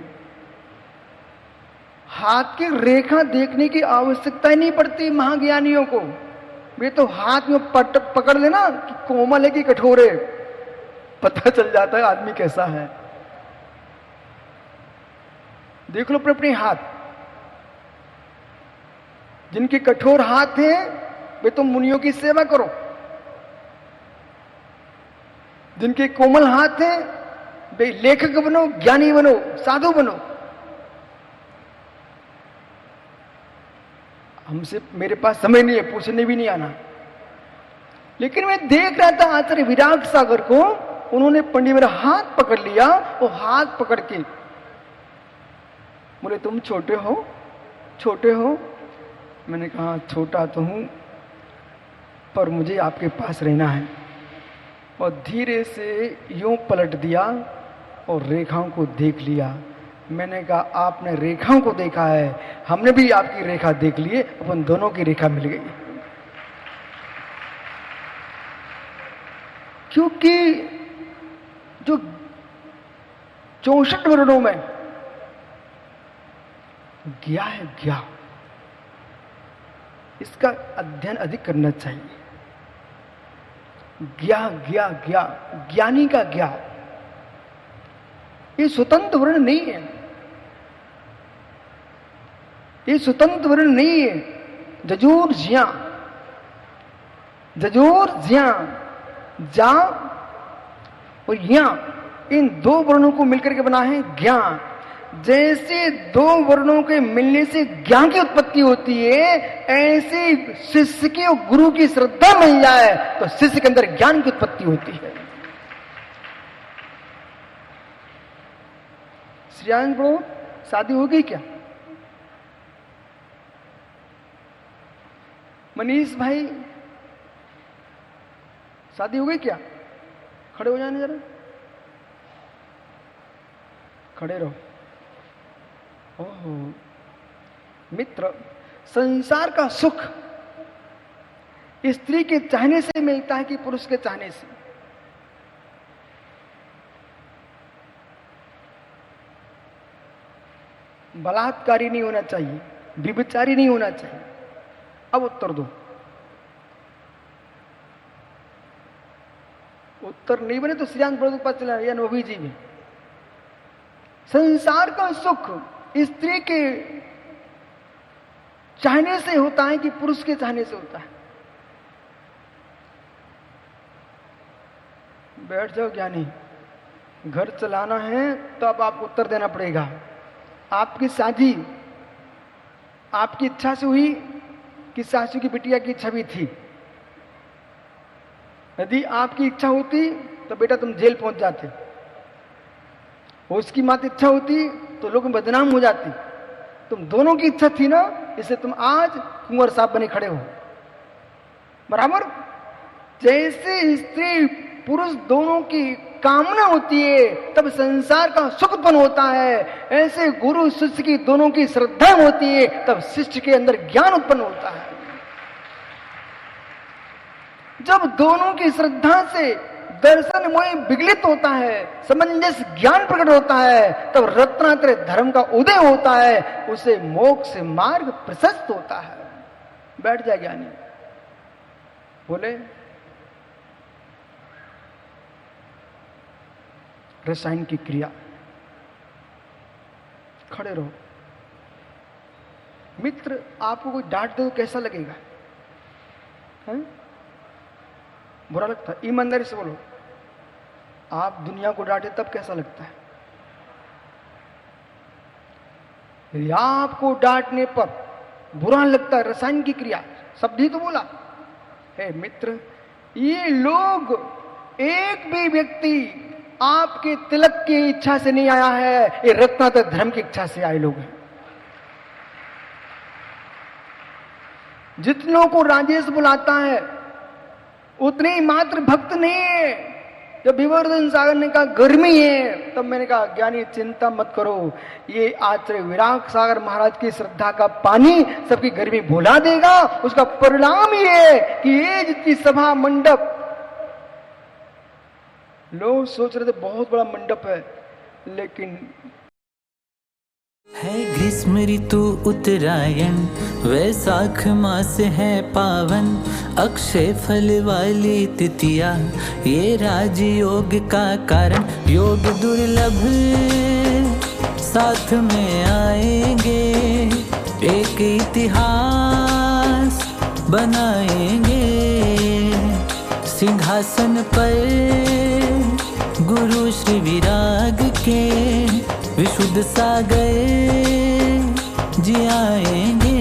Speaker 9: हाथ की रेखा देखने की आवश्यकता ही नहीं पड़ती महाज्ञानियों को। वे तो हाथ में पकड़ लेना कि कोमल है कि कठोर है, पता चल जाता है आदमी कैसा है। देख लो अपने हाथ, जिनके कठोर हाथ हैं वे तो मुनियों की सेवा करो, जिनके कोमल हाथ हैं वे लेखक बनो, ज्ञानी बनो, साधु बनो। हमसे, मेरे पास समय नहीं है, पूछने भी नहीं आना, लेकिन मैं देख रहा था आचार्य विराग सागर को, उन्होंने पंडित मेरा हाथ पकड़ लिया, वो हाथ पकड़ के बोले तुम छोटे हो, छोटे हो। मैंने कहा छोटा तो हूं, पर मुझे आपके पास रहना है। और धीरे से यूं पलट दिया और रेखाओं को देख लिया। मैंने कहा आपने रेखाओं को देखा है, हमने भी आपकी रेखा देख ली है, अपन दोनों की रेखा मिल गई। क्योंकि जो 64 वर्णों में ज्ञा है, ज्ञा, इसका अध्ययन अधिक करना चाहिए। ज्ञा ज्ञा ज्ञा, ज्ञानी का ज्ञा, ये स्वतंत्र वर्ण नहीं है, ये स्वतंत्र वर्ण नहीं है। जजूर ज्या, जजूर ज्या, जा और या, इन दो वर्णों को मिलकर के बना है ज्ञा। जैसे दो वर्णों के मिलने से ज्ञान की उत्पत्ति होती है, ऐसे शिष्य की और गुरु की श्रद्धा मिल जाए तो शिष्य के अंदर ज्ञान की उत्पत्ति होती है। श्रीयांश बड़ो, शादी हो गई क्या? मनीष भाई, शादी हो गई क्या? खड़े हो जाने जरा, खड़े रहो। ओहो मित्र, संसार का सुख स्त्री के चाहने से मिलता है कि पुरुष के चाहने से? बलात्कारी नहीं होना चाहिए, व्यभिचारी नहीं होना चाहिए। अब उत्तर दो। उत्तर नहीं बने तो श्रीयांश बड़ों के पास चला या नोभी जी में। संसार का सुख स्त्री के चाहने से होता है कि पुरुष के चाहने से होता है? बैठ जाओ ज्ञानी, घर चलाना है तो अब आपको उत्तर देना पड़ेगा। आपकी शादी आपकी इच्छा से हुई कि सासू की बिटिया की इच्छा भी थी? यदि आपकी इच्छा होती तो बेटा तुम जेल पहुंच जाते, उसकी मात इच्छा होती तो लोग बदनाम हो जाते। तुम दोनों की इच्छा थी ना, इससे तुम आज कुंवर साहब बने खड़े हो। बराबर? जैसे स्त्री पुरुष दोनों की कामना होती है तब संसार का सुख उत्पन्न होता है, ऐसे गुरु शिष्य की दोनों की श्रद्धा होती है तब शिष्य के अंदर ज्ञान उत्पन्न होता है। जब दोनों की श्रद्धा से दर्शन मोह विगलित होता है, समंजस ज्ञान प्रकट होता है, तब रत्नात्रय धर्म का उदय होता है, उसे मोक्ष मार्ग प्रशस्त होता है। बैठ जाए ज्ञानी, बोले रसायन की क्रिया। खड़े रहो। मित्र, आपको कोई डांट दे तो कैसा लगेगा? है? बुरा लगता है? ईमानदारी से बोलो, आप दुनिया को डांटे तब कैसा लगता है? यदि आपको डांटने पर बुरा लगता है, रसायन की क्रिया, शब्द ही तो बोला है। मित्र, ये लोग, एक भी व्यक्ति आपके तिलक की इच्छा से नहीं आया है, ये रत्नात्रय धर्म की इच्छा से आए लोग हैं। जितनों को राजेश बुलाता है उतने ही मात्र भक्त नहीं है। जब विवर्धन सागर ने कहा गर्मी है, तब मैंने कहा ज्ञानी चिंता मत करो, ये आचार्य विराग सागर महाराज की श्रद्धा का पानी सबकी गर्मी भुला देगा। उसका परिणाम ये है कि ये जितनी सभा मंडप, लोग सोच रहे थे बहुत बड़ा मंडप है, लेकिन
Speaker 2: है ग्रीष्म ऋतु उत्तरायण, वैशाख मास है पावन, अक्षय फल वाली तिथिया, ये राजयोग का कारण, योग दुर्लभ साथ में आएंगे, एक इतिहास बनाएंगे,
Speaker 10: सिंहासन पर गुरु श्री विराग के विशुद्ध सागर जी आएंगे।